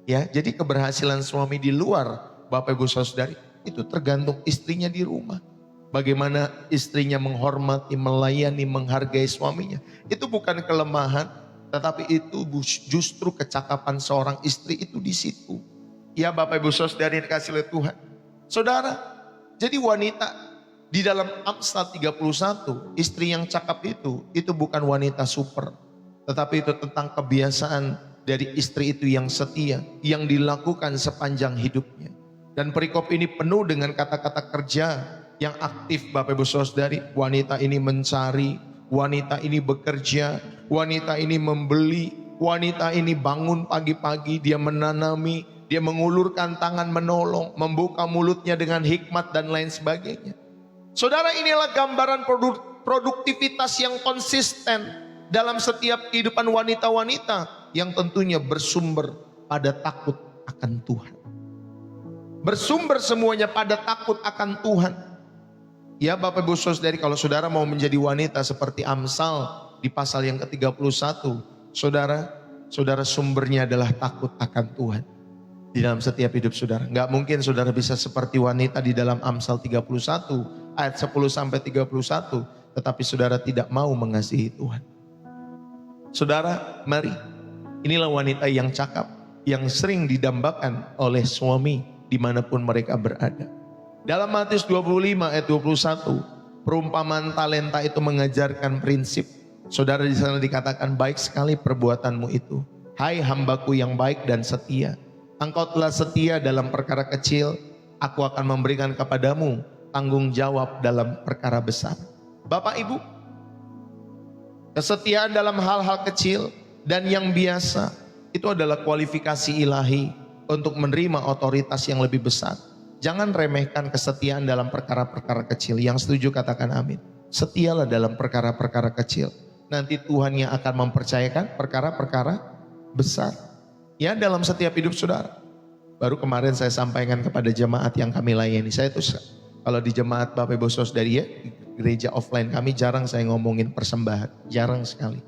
Ya, jadi keberhasilan suami di luar Bapak Ibu Saudari itu tergantung istrinya di rumah. Bagaimana istrinya menghormati, melayani, menghargai suaminya. Itu bukan kelemahan, tetapi itu justru kecakapan seorang istri itu di situ. Ya Bapak Ibu Saudari yang dikasihi oleh Tuhan. Saudara, jadi wanita di dalam Amsal 31, istri yang cakap itu bukan wanita super. Tetapi itu tentang kebiasaan dari istri itu yang setia, yang dilakukan sepanjang hidupnya. Dan perikop ini penuh dengan kata-kata kerja yang aktif Bapak Ibu Saudari. Wanita ini mencari, wanita ini bekerja, wanita ini membeli, wanita ini bangun pagi-pagi, dia menanami, dia mengulurkan tangan menolong, membuka mulutnya dengan hikmat dan lain sebagainya. Saudara, inilah gambaran produktivitas yang konsisten. dalam setiap kehidupan wanita-wanita yang tentunya bersumber pada takut akan Tuhan. Bersumber semuanya pada takut akan Tuhan. Ya Bapak Ibu Saudari, kalau saudara mau menjadi wanita seperti Amsal di pasal yang ke-31, saudara sumbernya adalah takut akan Tuhan. Di dalam setiap hidup saudara. Nggak mungkin saudara bisa seperti wanita di dalam Amsal 31 ayat 10 sampai 31, tetapi saudara tidak mau mengasihi Tuhan. Saudara, mari. Inilah wanita yang cakap, yang sering didambakan oleh suami dimanapun mereka berada. Dalam Matius 25 ayat 21, perumpamaan talenta itu mengajarkan prinsip. Saudara, di sana dikatakan, baik sekali perbuatanmu itu, hai hambaku yang baik dan setia. Engkau telah setia dalam perkara kecil, aku akan memberikan kepadamu tanggung jawab dalam perkara besar. Bapak Ibu, kesetiaan dalam hal-hal kecil dan yang biasa itu adalah kualifikasi ilahi untuk menerima otoritas yang lebih besar. Jangan remehkan kesetiaan dalam perkara-perkara kecil. Yang setuju katakan amin. Setialah dalam perkara-perkara kecil. Nanti Tuhan yang akan mempercayakan perkara-perkara besar. Ya, dalam setiap hidup saudara. Baru kemarin saya sampaikan kepada jemaat yang kami layani. Saya tuh kalau di jemaat Bapak Ibu Saudari ya, gereja offline kami jarang saya ngomongin persembahan. Jarang sekali.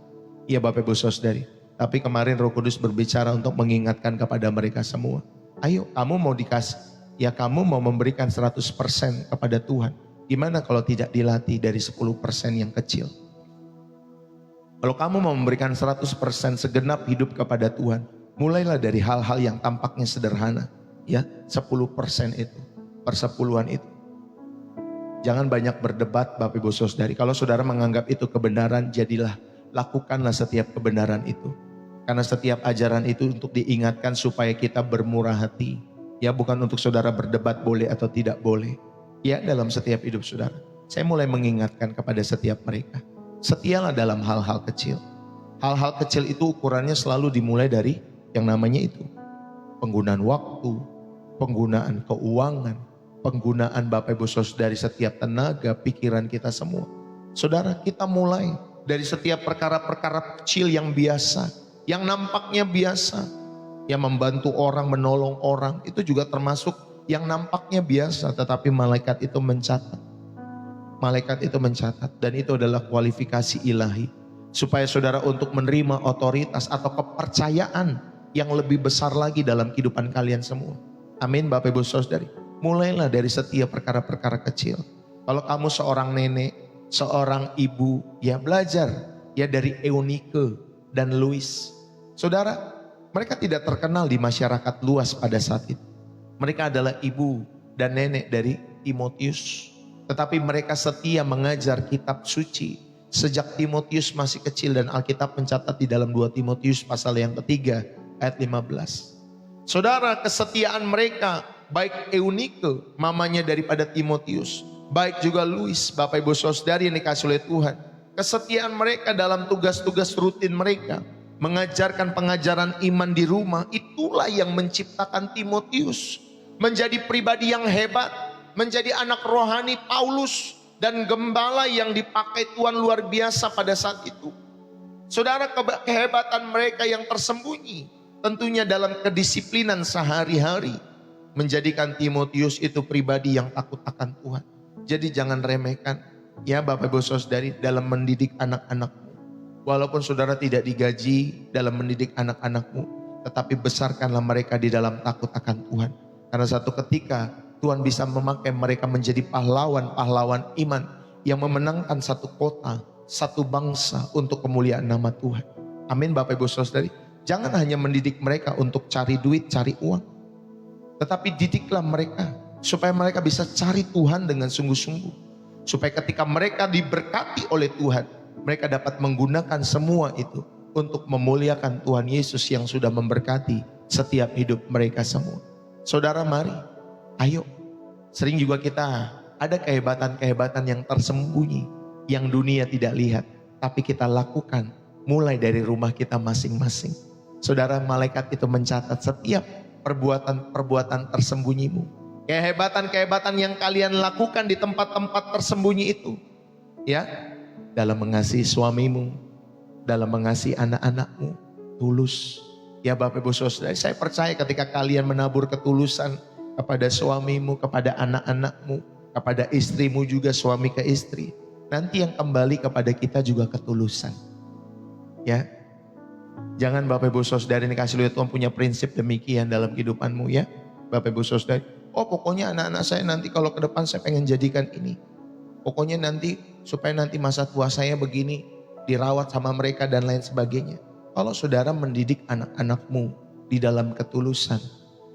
Iya Bapak Ibu Saudari. Tapi kemarin Roh Kudus berbicara untuk mengingatkan kepada mereka semua. Ayo, kamu mau dikasih. Ya kamu mau memberikan 100% kepada Tuhan. Gimana kalau tidak dilatih dari 10% yang kecil? Kalau kamu mau memberikan 100% segenap hidup kepada Tuhan, mulailah dari hal-hal yang tampaknya sederhana. Ya, 10% itu, persepuluhan itu. Jangan banyak berdebat Bapak Ibu Saudari. Kalau saudara menganggap itu kebenaran, jadilah, lakukanlah setiap kebenaran itu. Karena setiap ajaran itu untuk diingatkan supaya kita bermurah hati. Ya, bukan untuk saudara berdebat boleh atau tidak boleh. Ya, dalam setiap hidup saudara. Saya mulai mengingatkan kepada setiap mereka. Setialah dalam hal-hal kecil. Hal-hal kecil itu ukurannya selalu dimulai dari yang namanya itu. Penggunaan waktu, penggunaan keuangan, penggunaan Bapak Ibu Saudari setiap tenaga, pikiran kita semua. Saudara, kita mulai dari setiap perkara-perkara kecil yang biasa, yang nampaknya biasa. Yang membantu orang, menolong orang, itu juga termasuk yang nampaknya biasa, tetapi malaikat itu mencatat. Malaikat itu mencatat, dan itu adalah kualifikasi ilahi. Supaya saudara untuk menerima otoritas atau kepercayaan yang lebih besar lagi dalam kehidupan kalian semua. Amin Bapak Ibu Saudari. Mulailah dari setiap perkara-perkara kecil. Kalau kamu seorang nenek, seorang ibu, ya belajar ya dari Eunike dan Louis. Saudara, mereka tidak terkenal di masyarakat luas pada saat itu. Mereka adalah ibu dan nenek dari Timotius. Tetapi mereka setia mengajar kitab suci. Sejak Timotius masih kecil dan Alkitab mencatat di dalam 2 Timotius pasal yang ketiga ayat 15. Saudara, kesetiaan mereka, baik Eunike, mamanya daripada Timotius. Baik juga Louis, Bapak Ibu Saudari yang dikasih oleh Tuhan. Kesetiaan mereka dalam tugas-tugas rutin mereka. Mengajarkan pengajaran iman di rumah, itulah yang menciptakan Timotius menjadi pribadi yang hebat, menjadi anak rohani Paulus dan gembala yang dipakai Tuhan luar biasa pada saat itu. Saudara, kehebatan mereka yang tersembunyi tentunya dalam kedisiplinan sehari-hari menjadikan Timotius itu pribadi yang takut akan Tuhan. Jadi jangan remehkan ya Bapak Ibu Saudari dalam mendidik anak-anakmu. Walaupun saudara tidak digaji dalam mendidik anak-anakmu, tetapi besarkanlah mereka di dalam takut akan Tuhan. Karena satu ketika Tuhan bisa memakai mereka menjadi pahlawan-pahlawan iman yang memenangkan satu kota, satu bangsa untuk kemuliaan nama Tuhan. Amin Bapak Ibu Saudari. Jangan hanya mendidik mereka untuk cari duit, cari uang. Tetapi didiklah mereka supaya mereka bisa cari Tuhan dengan sungguh-sungguh. Supaya ketika mereka diberkati oleh Tuhan, mereka dapat menggunakan semua itu untuk memuliakan Tuhan Yesus yang sudah memberkati setiap hidup mereka semua. Saudara, mari, ayo. Sering juga kita ada kehebatan-kehebatan yang tersembunyi, yang dunia tidak lihat, tapi kita lakukan mulai dari rumah kita masing-masing. Saudara, malaikat itu mencatat setiap perbuatan-perbuatan tersembunyimu. Kehebatan-kehebatan yang kalian lakukan di tempat-tempat tersembunyi itu. Ya, dalam mengasihi suamimu, dalam mengasihi anak-anakmu, tulus. Ya Bapak Ibu Saudara, saya percaya ketika kalian menabur ketulusan kepada suamimu, kepada anak-anakmu, kepada istrimu juga, suami ke istri, nanti yang kembali kepada kita juga ketulusan. Ya, jangan Bapak Ibu Saudara ini kasih lihat Tuhan punya prinsip demikian dalam kehidupanmu ya. Bapak Ibu Saudara, oh pokoknya anak-anak saya nanti kalau ke depan saya pengen jadikan ini. Pokoknya nanti supaya nanti masa tua saya begini, dirawat sama mereka dan lain sebagainya. Kalau saudara mendidik anak-anakmu di dalam ketulusan,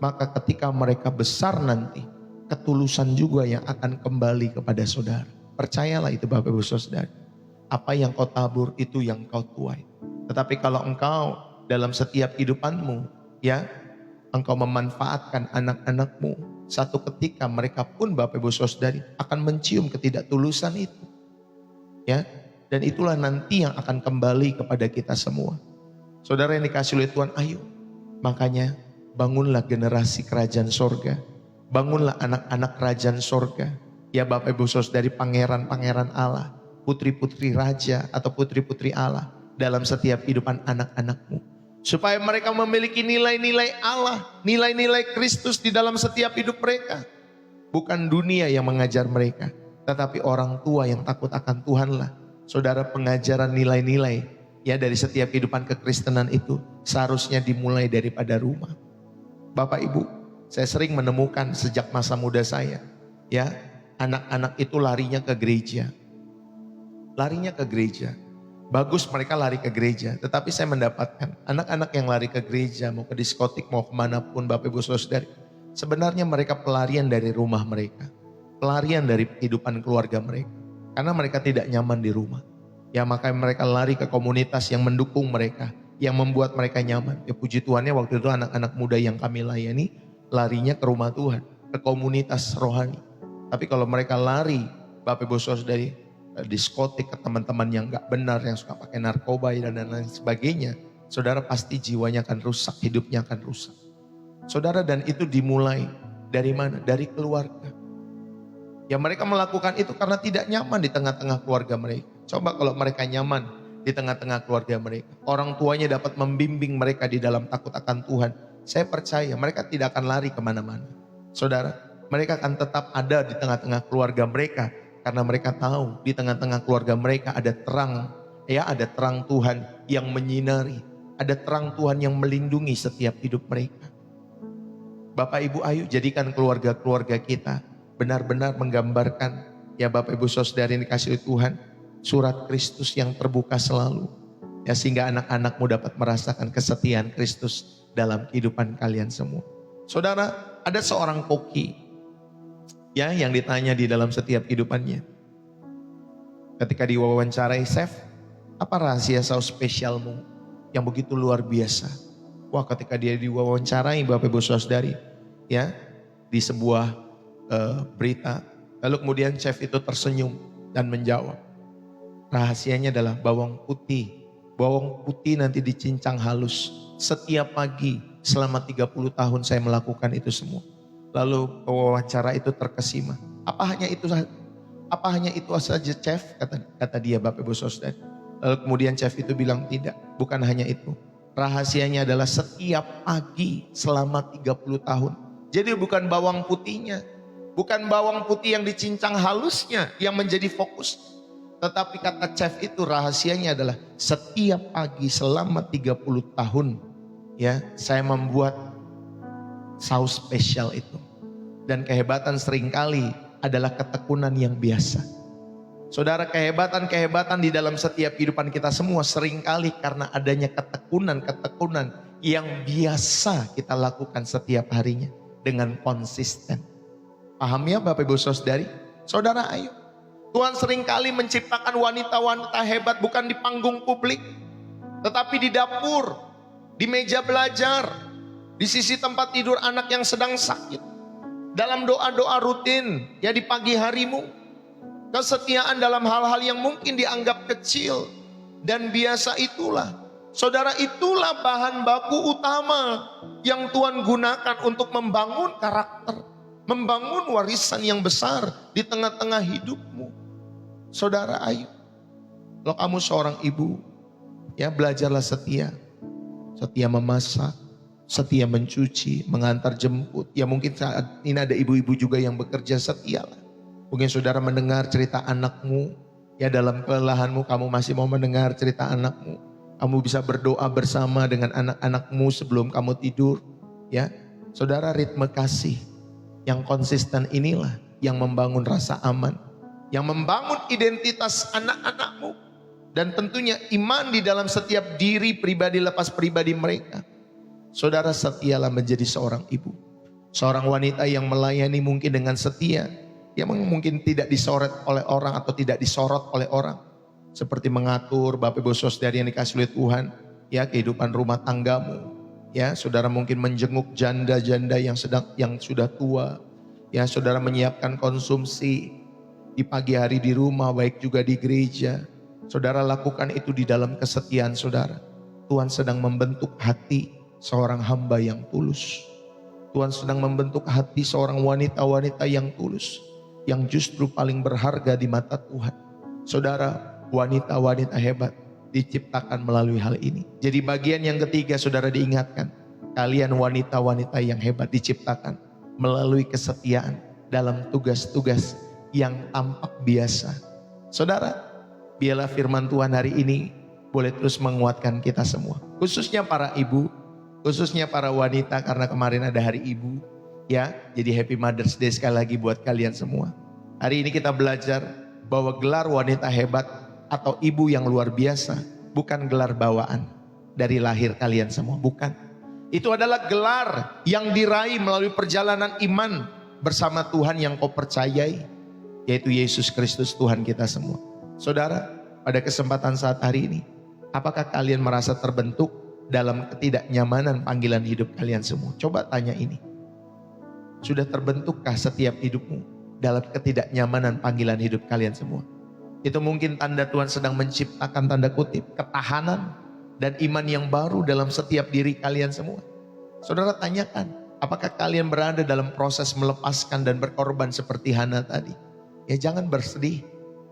maka ketika mereka besar nanti, ketulusan juga yang akan kembali kepada saudara. Percayalah itu Bapak Ibu Saudara. Apa yang kau tabur itu yang kau tuai. Tetapi kalau engkau dalam setiap kehidupanmu, ya, engkau memanfaatkan anak-anakmu, satu ketika mereka pun Bapak Ibu Saudari akan mencium ketidaktulusan itu. Ya, dan itulah nanti yang akan kembali kepada kita semua. Saudara yang dikasih oleh Tuhan, ayo. Makanya bangunlah generasi kerajaan sorga. Bangunlah anak-anak kerajaan sorga. Ya Bapak Ibu Saudari, pangeran-pangeran Allah, putri-putri raja atau putri-putri Allah dalam setiap kehidupan anak-anakmu. Supaya mereka memiliki nilai-nilai Allah, nilai-nilai Kristus di dalam setiap hidup mereka. Bukan dunia yang mengajar mereka, tetapi orang tua yang takut akan Tuhanlah. Saudara, pengajaran nilai-nilai ya dari setiap kehidupan kekristenan itu seharusnya dimulai daripada rumah. Bapak Ibu, saya sering menemukan sejak masa muda saya, ya, anak-anak itu larinya ke gereja. Larinya ke gereja. Bagus mereka lari ke gereja, tetapi saya mendapatkan anak-anak yang lari ke gereja, mau ke diskotik, mau kemanapun Bapak Ibu Saudara, sebenarnya mereka pelarian dari rumah mereka, pelarian dari kehidupan keluarga mereka, karena mereka tidak nyaman di rumah. Ya makanya mereka lari ke komunitas yang mendukung mereka, yang membuat mereka nyaman. Ya puji Tuhannya waktu itu anak-anak muda yang kami layani, larinya ke rumah Tuhan, ke komunitas rohani. Tapi kalau mereka lari, Bapak Ibu Saudara, diskotik, ke teman-teman yang gak benar, yang suka pakai narkoba dan lain sebagainya, saudara pasti jiwanya akan rusak, hidupnya akan rusak. Saudara, dan itu dimulai dari mana? Dari keluarga. Ya mereka melakukan itu karena tidak nyaman di tengah-tengah keluarga mereka. Coba kalau mereka nyaman di tengah-tengah keluarga mereka, orang tuanya dapat membimbing mereka di dalam takut akan Tuhan, saya percaya mereka tidak akan lari kemana-mana. Saudara, mereka akan tetap ada di tengah-tengah keluarga mereka, karena mereka tahu di tengah-tengah keluarga mereka ada terang, ya ada terang Tuhan yang menyinari, ada terang Tuhan yang melindungi setiap hidup mereka. Bapak Ibu, ayo jadikan keluarga-keluarga kita benar-benar menggambarkan, ya Bapak Ibu Saudara yang dikasihi Tuhan, surat Kristus yang terbuka selalu, ya sehingga anak-anakmu dapat merasakan kesetiaan Kristus dalam kehidupan kalian semua. Saudara, ada seorang koki, ya yang ditanya di dalam setiap kehidupannya. Ketika diwawancarai, Chef, apa rahasia saus spesialmu yang begitu luar biasa? Wah, ketika dia diwawancarai Bapak Ibu Saudari, ya di sebuah berita, lalu kemudian chef itu tersenyum dan menjawab, rahasianya adalah bawang putih. Bawang putih nanti dicincang halus. Setiap pagi selama 30 tahun saya melakukan itu semua. Lalu wawancara itu terkesima. Apa hanya itu saja chef? Kata dia Bapak Ibu Saudara. Lalu kemudian chef itu bilang tidak, bukan hanya itu. Rahasianya adalah setiap pagi selama 30 tahun. Jadi bukan bawang putihnya, bukan bawang putih yang dicincang halusnya yang menjadi fokus. Tetapi kata chef itu rahasianya adalah setiap pagi selama 30 tahun, ya saya membuat saus spesial itu. Dan kehebatan seringkali adalah ketekunan yang biasa. Saudara, kehebatan-kehebatan di dalam setiap kehidupan kita semua seringkali karena adanya ketekunan-ketekunan yang biasa kita lakukan setiap harinya dengan konsisten. Paham ya Bapak Ibu Saudari? Saudara, ayo. Tuhan seringkali menciptakan wanita-wanita hebat bukan di panggung publik, tetapi di dapur, di meja belajar, di sisi tempat tidur anak yang sedang sakit, dalam doa-doa rutin, ya di pagi harimu, kesetiaan dalam hal-hal yang mungkin dianggap kecil dan biasa itulah. Saudara, itulah bahan baku utama yang Tuhan gunakan untuk membangun karakter, membangun warisan yang besar di tengah-tengah hidupmu. Saudara, ayo. Kalau kamu seorang ibu, Ya, belajarlah setia. Setia memasak, setia mencuci, mengantar jemput. Ya mungkin saat ini ada ibu-ibu juga yang bekerja, setialah. Mungkin saudara mendengar cerita anakmu, ya dalam kelelahanmu kamu masih mau mendengar cerita anakmu. Kamu bisa berdoa bersama dengan anak-anakmu sebelum kamu tidur. Ya, saudara, ritme kasih yang konsisten inilah yang membangun rasa aman, yang membangun identitas anak-anakmu. Dan tentunya iman di dalam setiap diri pribadi lepas pribadi mereka. Saudara, setialah menjadi seorang ibu. Seorang wanita yang melayani mungkin dengan setia. Yang mungkin tidak disorot oleh orang atau tidak disorot oleh orang. Seperti mengatur Bapak Ibu Saudara yang dikasih oleh Tuhan. Ya, kehidupan rumah tanggamu. Ya, saudara mungkin menjenguk janda-janda yang sudah tua. Ya, saudara menyiapkan konsumsi di pagi hari di rumah, baik juga di gereja. Saudara lakukan itu di dalam kesetiaan saudara. Tuhan sedang membentuk hati seorang hamba yang tulus. Tuhan sedang membentuk hati seorang wanita-wanita yang tulus, yang justru paling berharga di mata Tuhan. Saudara, wanita-wanita hebat diciptakan melalui hal ini. Jadi bagian yang ketiga, saudara diingatkan, kalian wanita-wanita yang hebat diciptakan melalui kesetiaan dalam tugas-tugas yang tampak biasa. Saudara, biarlah firman Tuhan hari ini boleh terus menguatkan kita semua. Khususnya para ibu, khususnya para wanita, karena kemarin ada hari ibu. Ya, jadi happy Mother's Day sekali lagi buat kalian semua. Hari ini kita belajar bahwa gelar wanita hebat atau ibu yang luar biasa bukan gelar bawaan dari lahir kalian semua, bukan. Itu adalah gelar yang diraih melalui perjalanan iman bersama Tuhan yang kau percayai, yaitu Yesus Kristus Tuhan kita semua. Saudara, pada kesempatan saat hari ini, apakah kalian merasa terbentuk dalam ketidaknyamanan panggilan hidup kalian semua? Coba tanya ini. Sudah terbentukkah setiap hidupmu dalam ketidaknyamanan panggilan hidup kalian semua? Itu mungkin tanda Tuhan sedang menciptakan, tanda kutip, ketahanan dan iman yang baru dalam setiap diri kalian semua. Saudara, tanyakan, apakah kalian berada dalam proses melepaskan dan berkorban seperti Hana tadi? Ya, jangan bersedih.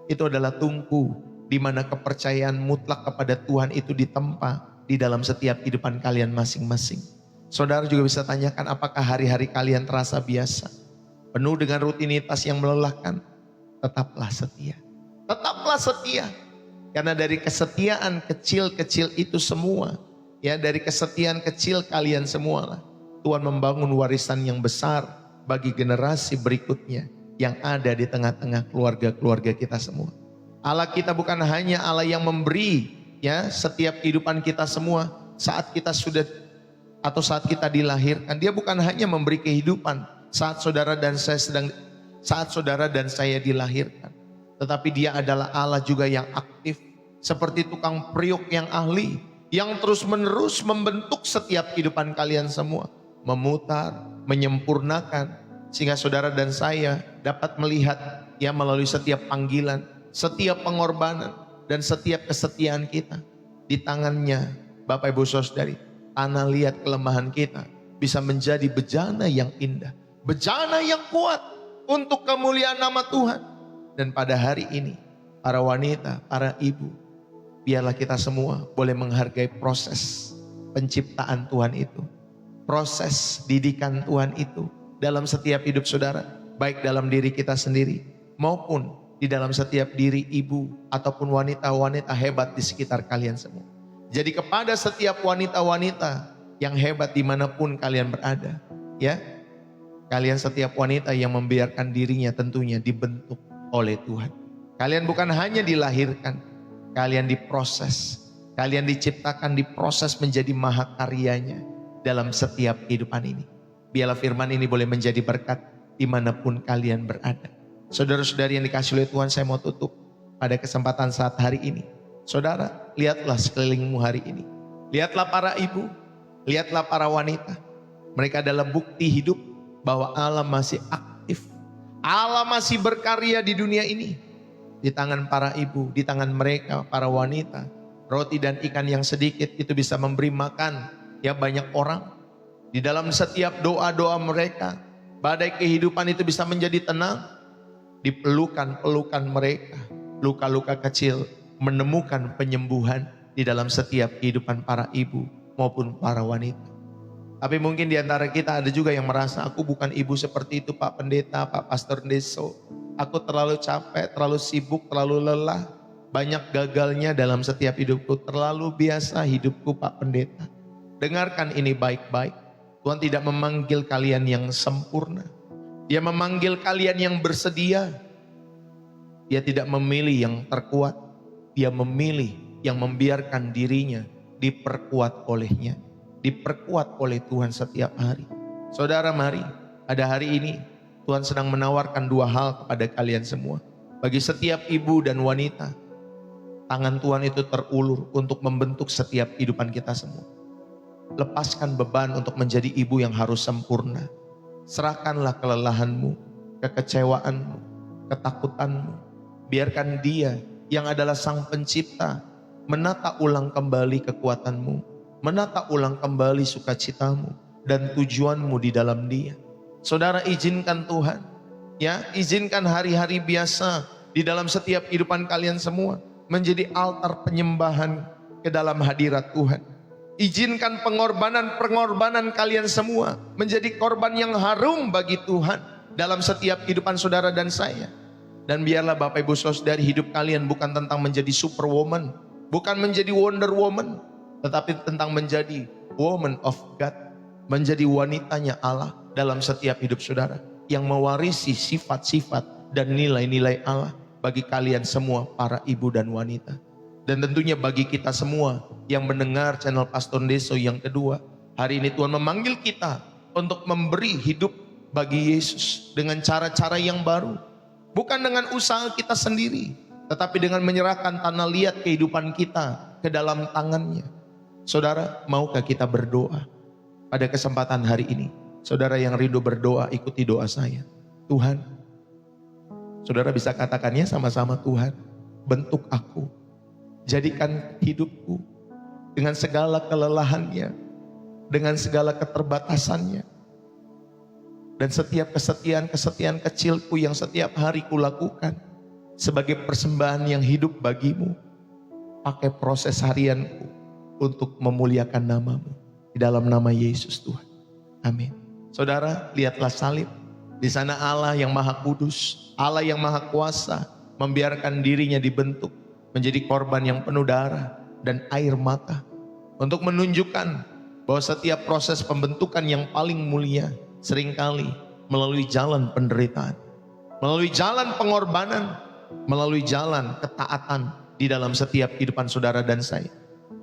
Itu adalah tungku di mana kepercayaan mutlak kepada Tuhan itu ditempa di dalam setiap kehidupan kalian masing-masing. Saudara juga bisa tanyakan, apakah hari-hari kalian terasa biasa, penuh dengan rutinitas yang melelahkan? Tetaplah setia. Tetaplah setia. Karena dari kesetiaan kecil-kecil itu semua, ya, dari kesetiaan kecil kalian semua lah, Tuhan membangun warisan yang besar bagi generasi berikutnya yang ada di tengah-tengah keluarga-keluarga kita semua. Allah kita bukan hanya Allah yang memberi, ya, setiap kehidupan kita semua saat kita sudah atau saat kita dilahirkan. Dia bukan hanya memberi kehidupan saat saudara dan saya dilahirkan. Tetapi dia adalah Allah juga yang aktif, seperti tukang periuk yang ahli, yang terus menerus membentuk setiap kehidupan kalian semua, memutar, menyempurnakan, sehingga saudara dan saya dapat melihat, ya, melalui setiap panggilan, setiap pengorbanan, dan setiap kesetiaan kita. Di tangannya Bapak Ibu Saudari, tanah liat kelemahan kita bisa menjadi bejana yang indah, bejana yang kuat untuk kemuliaan nama Tuhan. Dan pada hari ini, para wanita, para ibu, biarlah kita semua boleh menghargai proses penciptaan Tuhan itu, proses didikan Tuhan itu dalam setiap hidup saudara, baik dalam diri kita sendiri maupun di dalam setiap diri ibu ataupun wanita-wanita hebat di sekitar kalian semua. Jadi kepada setiap wanita-wanita yang hebat dimanapun kalian berada, ya, kalian setiap wanita yang membiarkan dirinya tentunya dibentuk oleh Tuhan. Kalian bukan hanya dilahirkan, kalian diproses, kalian diciptakan, diproses menjadi mahakaryanya dalam setiap kehidupan ini. Biarlah firman ini boleh menjadi berkat dimanapun kalian berada. Saudara-saudari yang dikasih oleh Tuhan, saya mau tutup pada kesempatan saat hari ini. Saudara, lihatlah sekelilingmu hari ini. Lihatlah para ibu, lihatlah para wanita. Mereka adalah bukti hidup bahwa Allah masih aktif. Allah masih berkarya di dunia ini. Di tangan para ibu, di tangan mereka, para wanita, roti dan ikan yang sedikit itu bisa memberi makan, ya, banyak orang. Di dalam setiap doa-doa mereka, badai kehidupan itu bisa menjadi tenang. Di pelukan-pelukan mereka, luka-luka kecil menemukan penyembuhan. di dalam setiap kehidupan para ibu maupun para wanita. Tapi mungkin di antara kita ada juga yang merasa, aku bukan ibu seperti itu Pak Pendeta, Pak Pastor Deso. Aku terlalu capek, terlalu sibuk, terlalu lelah. Banyak gagalnya dalam setiap hidupku, terlalu biasa hidupku Pak Pendeta. Dengarkan ini baik-baik. Tuhan tidak memanggil kalian yang sempurna. Dia memanggil kalian yang bersedia. Dia tidak memilih yang terkuat. Dia memilih yang membiarkan dirinya diperkuat olehnya. Diperkuat oleh Tuhan setiap hari. Saudara, mari, pada hari ini Tuhan sedang menawarkan dua hal kepada kalian semua. Bagi setiap ibu dan wanita, tangan Tuhan itu terulur untuk membentuk setiap kehidupan kita semua. Lepaskan beban untuk menjadi ibu yang harus sempurna. Serahkanlah kelelahanmu, kekecewaanmu, ketakutanmu. Biarkan Dia yang adalah Sang Pencipta menata ulang kembali kekuatanmu, menata ulang kembali sukacitamu dan tujuanmu di dalam Dia. Saudara, izinkan Tuhan, ya, izinkan hari-hari biasa di dalam setiap kehidupan kalian semua menjadi altar penyembahan ke dalam hadirat Tuhan. Izinkan pengorbanan kalian semua menjadi korban yang harum bagi Tuhan dalam setiap kehidupan saudara dan saya. Dan biarlah Bapak Ibu Saudari, hidup kalian bukan tentang menjadi superwoman, bukan menjadi Wonder Woman, tetapi tentang menjadi woman of God, menjadi wanitanya Allah dalam setiap hidup saudara, yang mewarisi sifat-sifat dan nilai-nilai Allah bagi kalian semua para ibu dan wanita. Dan tentunya bagi kita semua yang mendengar channel Pastor Deso yang kedua, hari ini Tuhan memanggil kita untuk memberi hidup bagi Yesus dengan cara-cara yang baru. Bukan dengan usaha kita sendiri, tetapi dengan menyerahkan tanah liat kehidupan kita ke dalam tangannya. Saudara, maukah kita berdoa pada kesempatan hari ini? Saudara yang rindu berdoa, ikuti doa saya. Tuhan, saudara bisa katakannya sama-sama, Tuhan, bentuk aku, jadikan hidupku dengan segala kelelahannya, dengan segala keterbatasannya, dan setiap kesetiaan kecilku yang setiap hari kulakukan sebagai persembahan yang hidup bagimu. Pakai proses harianku untuk memuliakan namamu. Di dalam nama Yesus Tuhan. Amin. Saudara, lihatlah salib. Di sana Allah yang maha kudus, Allah yang maha kuasa, membiarkan dirinya dibentuk menjadi korban yang penuh darah dan air mata. Untuk menunjukkan bahwa setiap proses pembentukan yang paling mulia seringkali melalui jalan penderitaan, melalui jalan pengorbanan, melalui jalan ketaatan di dalam setiap kehidupan saudara dan saya.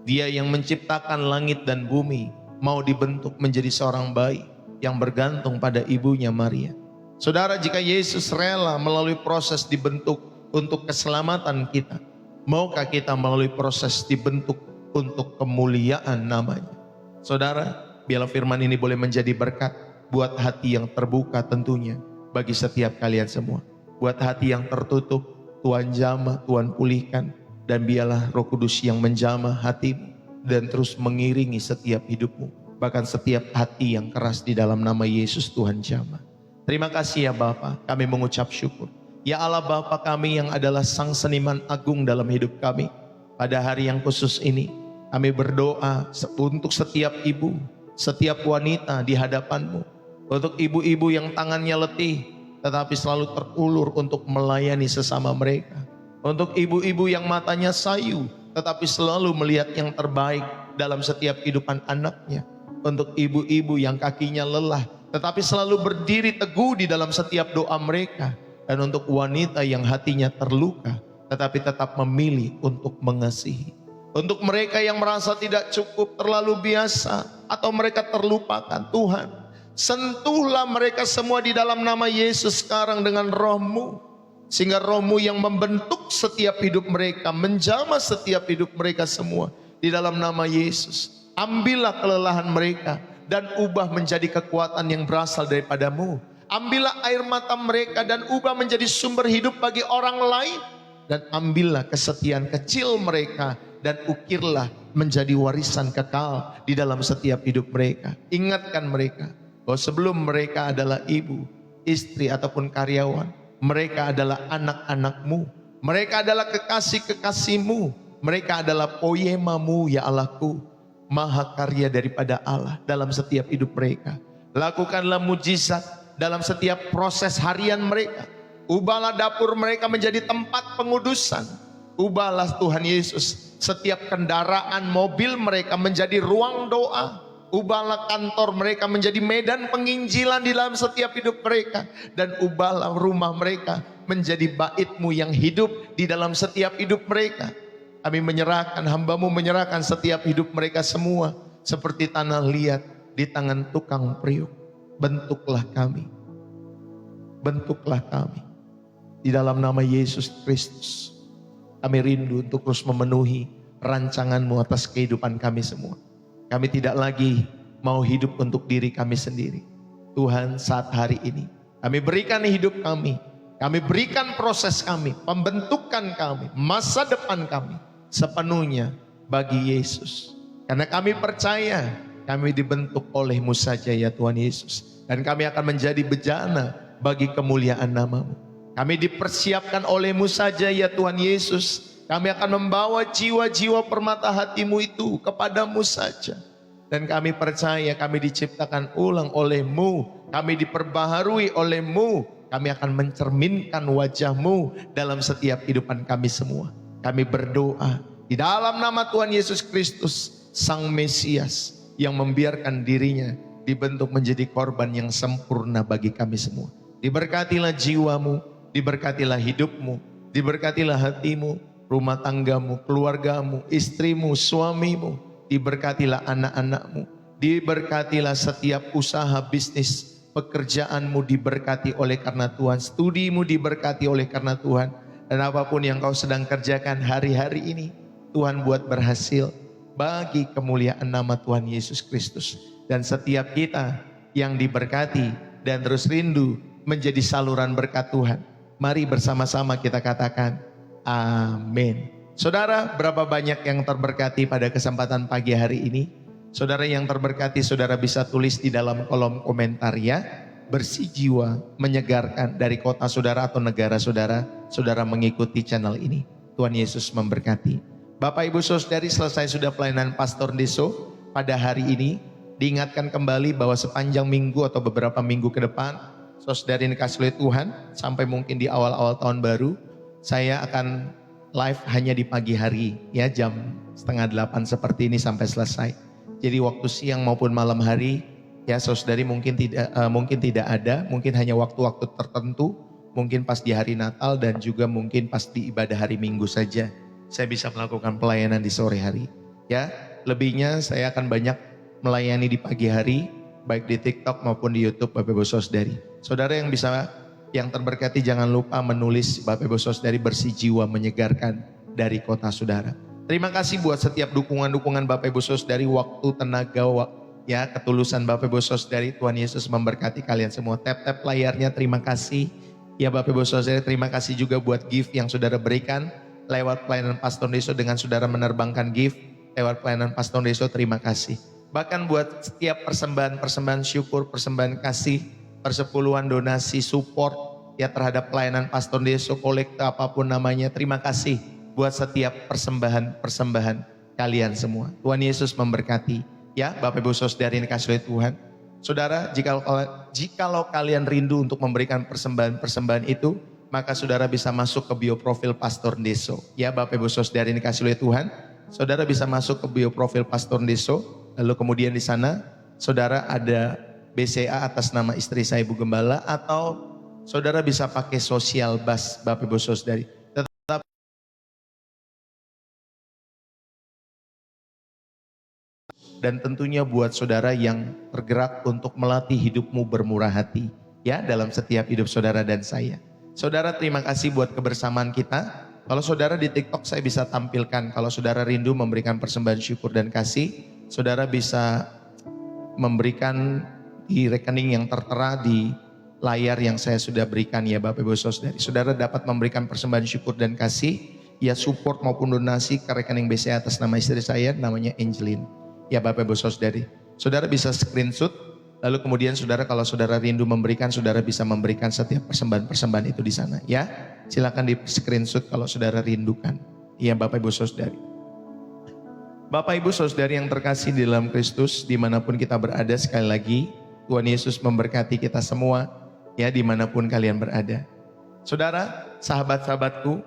Dia yang menciptakan langit dan bumi mau dibentuk menjadi seorang bayi yang bergantung pada ibunya Maria. Saudara, jika Yesus rela melalui proses dibentuk untuk keselamatan kita, maukah kita melalui proses dibentuk untuk kemuliaan namanya? Saudara, biarlah firman ini boleh menjadi berkat buat hati yang terbuka tentunya bagi setiap kalian semua. Buat hati yang tertutup, Tuhan jamah, Tuhan pulihkan. Dan biarlah Roh Kudus yang menjamah hatimu dan terus mengiringi setiap hidupmu. Bahkan setiap hati yang keras di dalam nama Yesus Tuhan jamah. Terima kasih ya Bapa, kami mengucap syukur. Ya Allah Bapa kami yang adalah Sang Seniman Agung dalam hidup kami. Pada hari yang khusus ini, kami berdoa untuk setiap ibu, setiap wanita di hadapan-Mu. Untuk ibu-ibu yang tangannya letih, tetapi selalu terulur untuk melayani sesama mereka. Untuk ibu-ibu yang matanya sayu, tetapi selalu melihat yang terbaik dalam setiap kehidupan anaknya. Untuk ibu-ibu yang kakinya lelah, tetapi selalu berdiri teguh di dalam setiap doa mereka. Dan untuk wanita yang hatinya terluka, tetapi tetap memilih untuk mengasihi. Untuk mereka yang merasa tidak cukup, terlalu biasa, atau mereka terlupakan, Tuhan, sentuhlah mereka semua di dalam nama Yesus sekarang dengan Roh-Mu. Sehingga Roh-Mu yang membentuk setiap hidup mereka, menjamah setiap hidup mereka semua di dalam nama Yesus. Ambillah kelelahan mereka dan ubah menjadi kekuatan yang berasal daripada-Mu. Ambillah air mata mereka dan ubah menjadi sumber hidup bagi orang lain. Dan ambillah kesetiaan kecil mereka dan ukirlah menjadi warisan kekal di dalam setiap hidup mereka. Ingatkan mereka bahwa sebelum mereka adalah ibu, istri ataupun karyawan, mereka adalah anak-anak-Mu. Mereka adalah kekasih-kekasih-Mu. Mereka adalah poemamu ya Allahku, maha karya daripada Allah dalam setiap hidup mereka. Lakukanlah mujizat dalam setiap proses harian mereka. Ubahlah dapur mereka menjadi tempat pengudusan. Ubahlah Tuhan Yesus setiap kendaraan mobil mereka menjadi ruang doa. Ubahlah kantor mereka menjadi medan penginjilan di dalam setiap hidup mereka. Dan ubahlah rumah mereka menjadi bait-Mu yang hidup di dalam setiap hidup mereka. Kami menyerahkan, hamba-Mu menyerahkan setiap hidup mereka semua seperti tanah liat di tangan tukang periuk. Bentuklah kami. Bentuklah kami. Di dalam nama Yesus Kristus. Kami rindu untuk terus memenuhi rancangan-Mu atas kehidupan kami semua. Kami tidak lagi mau hidup untuk diri kami sendiri. Tuhan, saat hari ini kami berikan hidup kami. Kami berikan proses kami, pembentukan kami, masa depan kami sepenuhnya bagi Yesus. Karena kami percaya kami dibentuk oleh-Mu saja ya Tuhan Yesus. Dan kami akan menjadi bejana bagi kemuliaan nama-Mu. Kami dipersiapkan oleh-Mu saja ya Tuhan Yesus. Kami akan membawa jiwa-jiwa permata hati-Mu itu kepadamu saja. Dan kami percaya kami diciptakan ulang oleh-Mu. Kami diperbaharui oleh-Mu. Kami akan mencerminkan wajah-Mu dalam setiap kehidupan kami semua. Kami berdoa di dalam nama Tuhan Yesus Kristus, Sang Mesias yang membiarkan dirinya dibentuk menjadi korban yang sempurna bagi kami semua. Diberkatilah jiwa-Mu, diberkatilah hidup-Mu, diberkatilah hati-Mu, rumah tanggamu, keluargamu, istrimu, suamimu, diberkatilah anak-anakmu, diberkatilah setiap usaha bisnis, pekerjaanmu diberkati oleh karena Tuhan, studimu diberkati oleh karena Tuhan, dan apapun yang kau sedang kerjakan hari-hari ini, Tuhan buat berhasil bagi kemuliaan nama Tuhan Yesus Kristus. Dan setiap kita yang diberkati dan terus rindu menjadi saluran berkat Tuhan, mari bersama-sama kita katakan, amin. Saudara, berapa banyak yang terberkati pada kesempatan pagi hari ini? Saudara yang terberkati, saudara bisa tulis di dalam kolom komentar ya. Bersih jiwa, menyegarkan dari kota saudara atau negara saudara. Saudara mengikuti channel ini. Tuhan Yesus memberkati. Bapak Ibu Saudari, selesai sudah pelayanan Pastor Deso pada hari ini. Diingatkan kembali bahwa sepanjang minggu atau beberapa minggu ke depan, saudari dikasih oleh Tuhan, sampai mungkin di awal-awal tahun baru, saya akan live hanya di pagi hari ya, jam 7:30 seperti ini sampai selesai. Jadi waktu siang maupun malam hari ya saudari mungkin tidak ada, mungkin hanya waktu-waktu tertentu, mungkin pas di hari Natal dan juga mungkin pas di ibadah hari Minggu saja saya bisa melakukan pelayanan di sore hari. Ya, lebihnya saya akan banyak melayani di pagi hari baik di TikTok maupun di YouTube Bapak Ibu Saudari. Saudara yang terberkati jangan lupa menulis Bapak Ibu Saudari bersih jiwa menyegarkan dari kota saudara. Terima kasih buat setiap dukungan-dukungan Bapak Ibu Saudari, waktu, tenaga, ya ketulusan Bapak Ibu Saudari. Tuhan Yesus memberkati kalian semua. Tap-tap layarnya, terima kasih. Ya Bapak Ibu Saudari, terima kasih juga buat gift yang saudara berikan lewat pelayanan Pastor Deso dengan saudara menerbangkan gift lewat pelayanan Pastor Deso, terima kasih. Bahkan buat setiap persembahan syukur, persembahan kasih, persepuluhan, donasi, support ya terhadap pelayanan Pastor Deso, kolekte apapun namanya, terima kasih buat setiap persembahan kalian semua. Tuhan Yesus memberkati ya Bapak Ibu Saudari yang dikasihi oleh Tuhan. Saudara, jikalau kalian rindu untuk memberikan persembahan itu, maka saudara bisa masuk ke bio profil Pastor Deso ya Bapak Ibu Saudari yang dikasihi oleh Tuhan. Saudara bisa masuk ke bio profil Pastor Deso, lalu kemudian di sana saudara ada BCA atas nama istri saya Ibu Gembala, atau saudara bisa pakai sosial bus Bapak Ibu Saudari. Tetap dan tentunya buat saudara yang tergerak untuk melatih hidupmu bermurah hati ya dalam setiap hidup saudara dan saya. Saudara, terima kasih buat kebersamaan kita. Kalau saudara di TikTok saya bisa tampilkan, kalau saudara rindu memberikan persembahan syukur dan kasih, saudara bisa memberikan di rekening yang tertera di layar yang saya sudah berikan ya Bapak Ibu Saudari. Saudara dapat memberikan persembahan syukur dan kasih, ya support maupun donasi ke rekening BCA atas nama istri saya, namanya Angelin. Ya Bapak Ibu Saudari. Saudara bisa screenshot, lalu kemudian saudara kalau saudara rindu memberikan, saudara bisa memberikan setiap persembahan-persembahan itu di sana ya. Silakan di screenshot kalau saudara rindukan. Ya Bapak Ibu Saudari. Bapak Ibu Saudari yang terkasih di dalam Kristus, dimanapun kita berada, sekali lagi Tuhan Yesus memberkati kita semua, ya dimanapun kalian berada. Saudara, sahabat-sahabatku,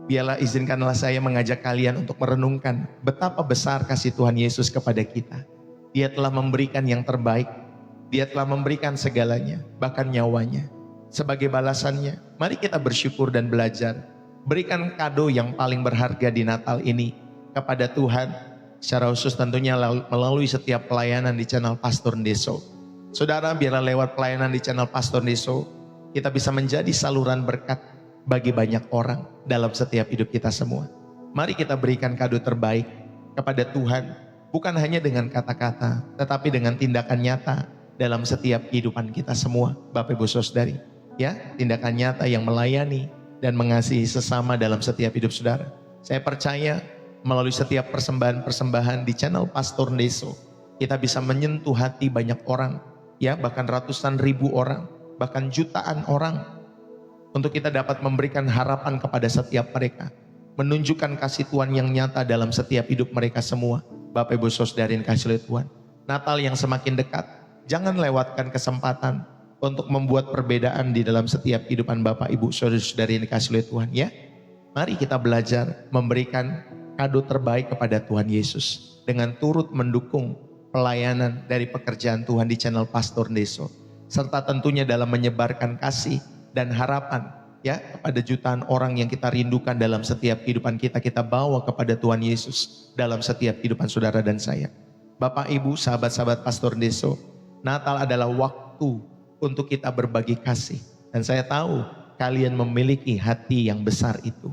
biarlah izinkanlah saya mengajak kalian untuk merenungkan betapa besar kasih Tuhan Yesus kepada kita. Dia telah memberikan yang terbaik, Dia telah memberikan segalanya, bahkan nyawanya. Sebagai balasannya, mari kita bersyukur dan belajar. Berikan kado yang paling berharga di Natal ini kepada Tuhan, secara khusus tentunya melalui setiap pelayanan di channel Pastor Ndeso. Saudara, biarlah lewat pelayanan di channel Pastor Ndeso, kita bisa menjadi saluran berkat bagi banyak orang dalam setiap hidup kita semua. Mari kita berikan kado terbaik kepada Tuhan, bukan hanya dengan kata-kata, tetapi dengan tindakan nyata dalam setiap kehidupan kita semua, Bapak Ibu Saudari. Ya, tindakan nyata yang melayani dan mengasihi sesama dalam setiap hidup saudara. Saya percaya melalui setiap persembahan-persembahan di channel Pastor Ndeso, kita bisa menyentuh hati banyak orang, ya bahkan ratusan ribu orang, bahkan jutaan orang, untuk kita dapat memberikan harapan kepada setiap mereka, menunjukkan kasih Tuhan yang nyata dalam setiap hidup mereka semua. Bapak Ibu Saudari yang kasih oleh Tuhan, Natal yang semakin dekat, jangan lewatkan kesempatan untuk membuat perbedaan di dalam setiap kehidupan Bapak Ibu Saudari yang dikasih oleh Tuhan, ya. Mari kita belajar memberikan kado terbaik kepada Tuhan Yesus dengan turut mendukung pelayanan dari pekerjaan Tuhan di channel Pastor Ndeso, serta tentunya dalam menyebarkan kasih dan harapan, ya, kepada jutaan orang yang kita rindukan dalam setiap kehidupan kita bawa kepada Tuhan Yesus dalam setiap kehidupan saudara dan saya. Bapak Ibu, sahabat-sahabat Pastor Ndeso, Natal adalah waktu untuk kita berbagi kasih. Dan saya tahu kalian memiliki hati yang besar itu.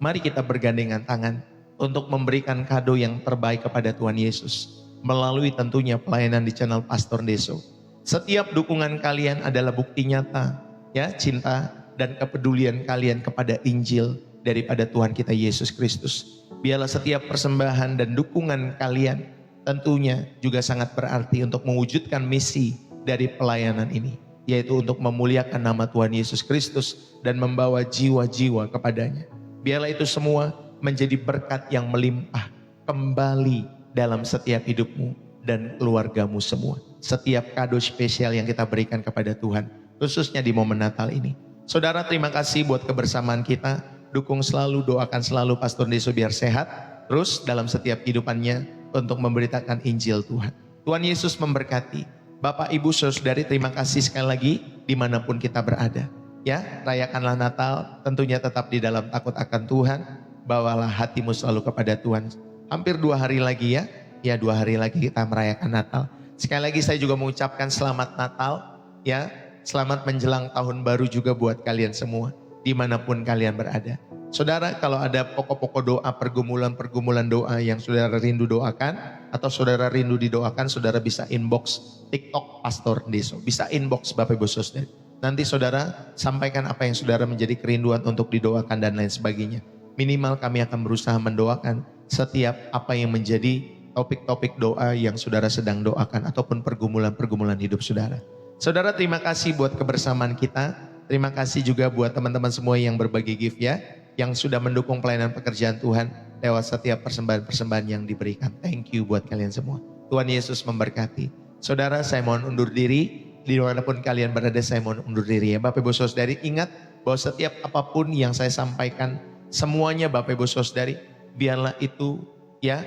Mari kita bergandengan tangan untuk memberikan kado yang terbaik kepada Tuhan Yesus melalui tentunya pelayanan di channel Pastor Ndeso. Setiap dukungan kalian adalah bukti nyata, ya, cinta dan kepedulian kalian kepada Injil daripada Tuhan kita Yesus Kristus. Biarlah setiap persembahan dan dukungan kalian tentunya juga sangat berarti untuk mewujudkan misi dari pelayanan ini, yaitu untuk memuliakan nama Tuhan Yesus Kristus dan membawa jiwa-jiwa kepadanya. Biarlah itu semua menjadi berkat yang melimpah kembali dalam setiap hidupmu dan keluargamu semua. Setiap kado spesial yang kita berikan kepada Tuhan, khususnya di momen Natal ini. Saudara, terima kasih buat kebersamaan kita. Dukung selalu, doakan selalu Pastor Ndeso biar sehat terus dalam setiap kehidupannya untuk memberitakan Injil Tuhan. Tuhan Yesus memberkati. Bapak, Ibu, Saudari, terima kasih sekali lagi dimanapun kita berada. Ya, rayakanlah Natal, tentunya tetap di dalam takut akan Tuhan. Bawalah hatimu selalu kepada Tuhan. Hampir 2 hari lagi ya, 2 hari lagi kita merayakan Natal. Sekali lagi saya juga mengucapkan selamat Natal, ya, selamat menjelang tahun baru juga buat kalian semua, dimanapun kalian berada. Saudara, kalau ada pokok-pokok doa, pergumulan doa yang saudara rindu doakan, atau saudara rindu didoakan, saudara bisa inbox TikTok Pastor Ndeso, bisa inbox Bapak Ibu Saudara. Nanti saudara sampaikan apa yang saudara menjadi kerinduan untuk didoakan dan lain sebagainya. Minimal kami akan berusaha mendoakan setiap apa yang menjadi topik-topik doa yang saudara sedang doakan, ataupun pergumulan-pergumulan hidup saudara. Saudara, terima kasih buat kebersamaan kita. Terima kasih juga buat teman-teman semua yang berbagi gift, ya, yang sudah mendukung pelayanan pekerjaan Tuhan lewat setiap persembahan-persembahan yang diberikan. Thank you buat kalian semua. Tuhan Yesus memberkati. Saudara, saya mohon undur diri. Dimanapun kalian berada, saya mohon undur diri, ya. Bapak Ibu Saudari, ingat bahwa setiap apapun yang saya sampaikan, semuanya Bapak Ibu Saudari, biarlah itu, ya,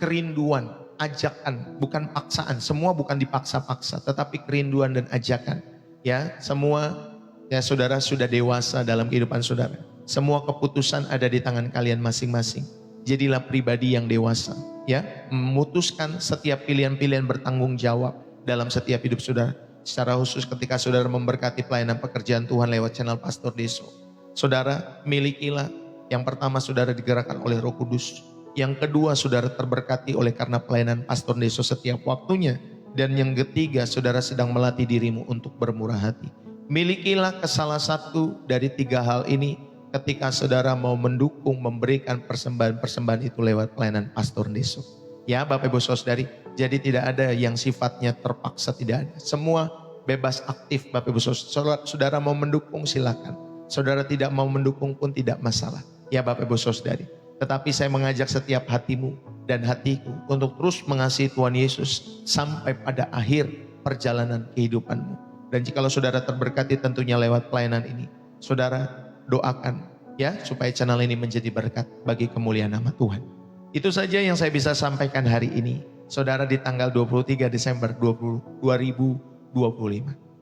kerinduan, ajakan, bukan paksaan. Semua bukan dipaksa-paksa, tetapi kerinduan dan ajakan. Ya, semua, ya, saudara sudah dewasa dalam kehidupan saudara. Semua keputusan ada di tangan kalian masing-masing. Jadilah pribadi yang dewasa, ya, memutuskan setiap pilihan-pilihan bertanggung jawab dalam setiap hidup saudara. Secara khusus ketika saudara memberkati pelayanan pekerjaan Tuhan lewat channel Pastor Ndeso, saudara milikilah. Yang pertama, saudara digerakkan oleh Roh Kudus. Yang kedua, saudara terberkati oleh karena pelayanan Pastor Ndeso setiap waktunya. Dan yang ketiga, saudara sedang melatih dirimu untuk bermurah hati. Milikilah ke salah satu dari 3 hal ini ketika saudara mau mendukung, memberikan persembahan-persembahan itu lewat pelayanan Pastor Ndeso. Ya, Bapak Ibu Saudari, jadi tidak ada yang sifatnya terpaksa, tidak ada. Semua bebas aktif, Bapak Ibu Saudara. Saudara mau mendukung silakan. Saudara tidak mau mendukung pun tidak masalah. Ya, Bapak Ibu Saudari. Tetapi saya mengajak setiap hatimu dan hatiku untuk terus mengasihi Tuhan Yesus sampai pada akhir perjalanan kehidupanmu. Dan jikalau saudara terberkati tentunya lewat pelayanan ini, saudara doakan ya supaya channel ini menjadi berkat bagi kemuliaan nama Tuhan. Itu saja yang saya bisa sampaikan hari ini. Saudara di tanggal 23 Desember 2025.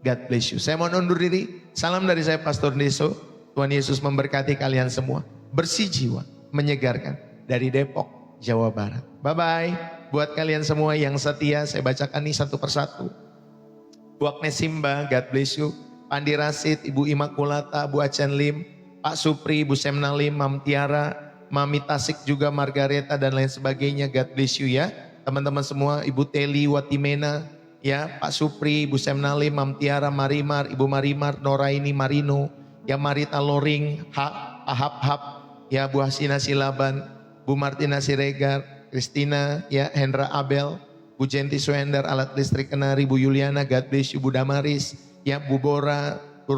God bless you. Saya mau undur diri. Salam dari saya Pastor Deso. Tuhan Yesus memberkati kalian semua. Bersih jiwa, menyegarkan dari Depok, Jawa Barat. Bye-bye. Buat kalian semua yang setia, saya bacakan nih satu persatu. Bu Agnes Simba, God bless you. Pandi Rasid, Ibu Imakulata, Bu Achen Lim, Pak Supri, Bu Semna Lim, Mam Tiara, Mami Tasik juga, Margareta dan lain sebagainya. God bless you ya. Teman-teman semua, Ibu Teli, Watimena, ya Pak Supri, Bu Semna Lim, Mam Tiara, Marimar, Ibu Marimar, Noraini Marino, ya Marita Loring, Hap, ya Bu Hasina Silaban, Bu Martina Siregar, Kristina, ya Hendra Abel, Bu Jenti Suender, Alat Listrik Kenari, Bu Yuliana, God bless you, Bu Damaris, ya Bu Bora, Bu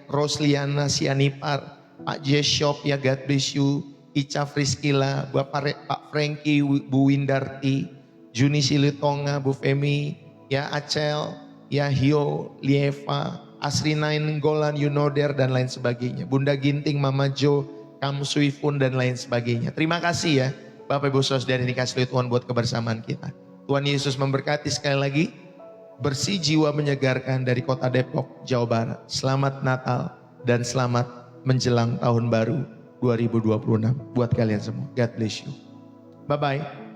Rosliana Sianipar, Pak Jeshop, ya God bless you, Ica Friskila, Pak Franky, Bu Windarti, Juni Silitonga, Bu Femi, ya Acel, ya Hio, Lieva, Asri Nainggolan, Yunoder dan lain sebagainya. Bunda Ginting, Mama Jo, Kam Suifun dan lain sebagainya. Terima kasih ya Bapak Ibu Saudara yang dikasihi Tuhan buat kebersamaan kita. Tuhan Yesus memberkati sekali lagi. Bersih jiwa menyegarkan dari kota Depok, Jawa Barat. Selamat Natal dan selamat menjelang tahun baru 2026 buat kalian semua. God bless you. Bye-bye.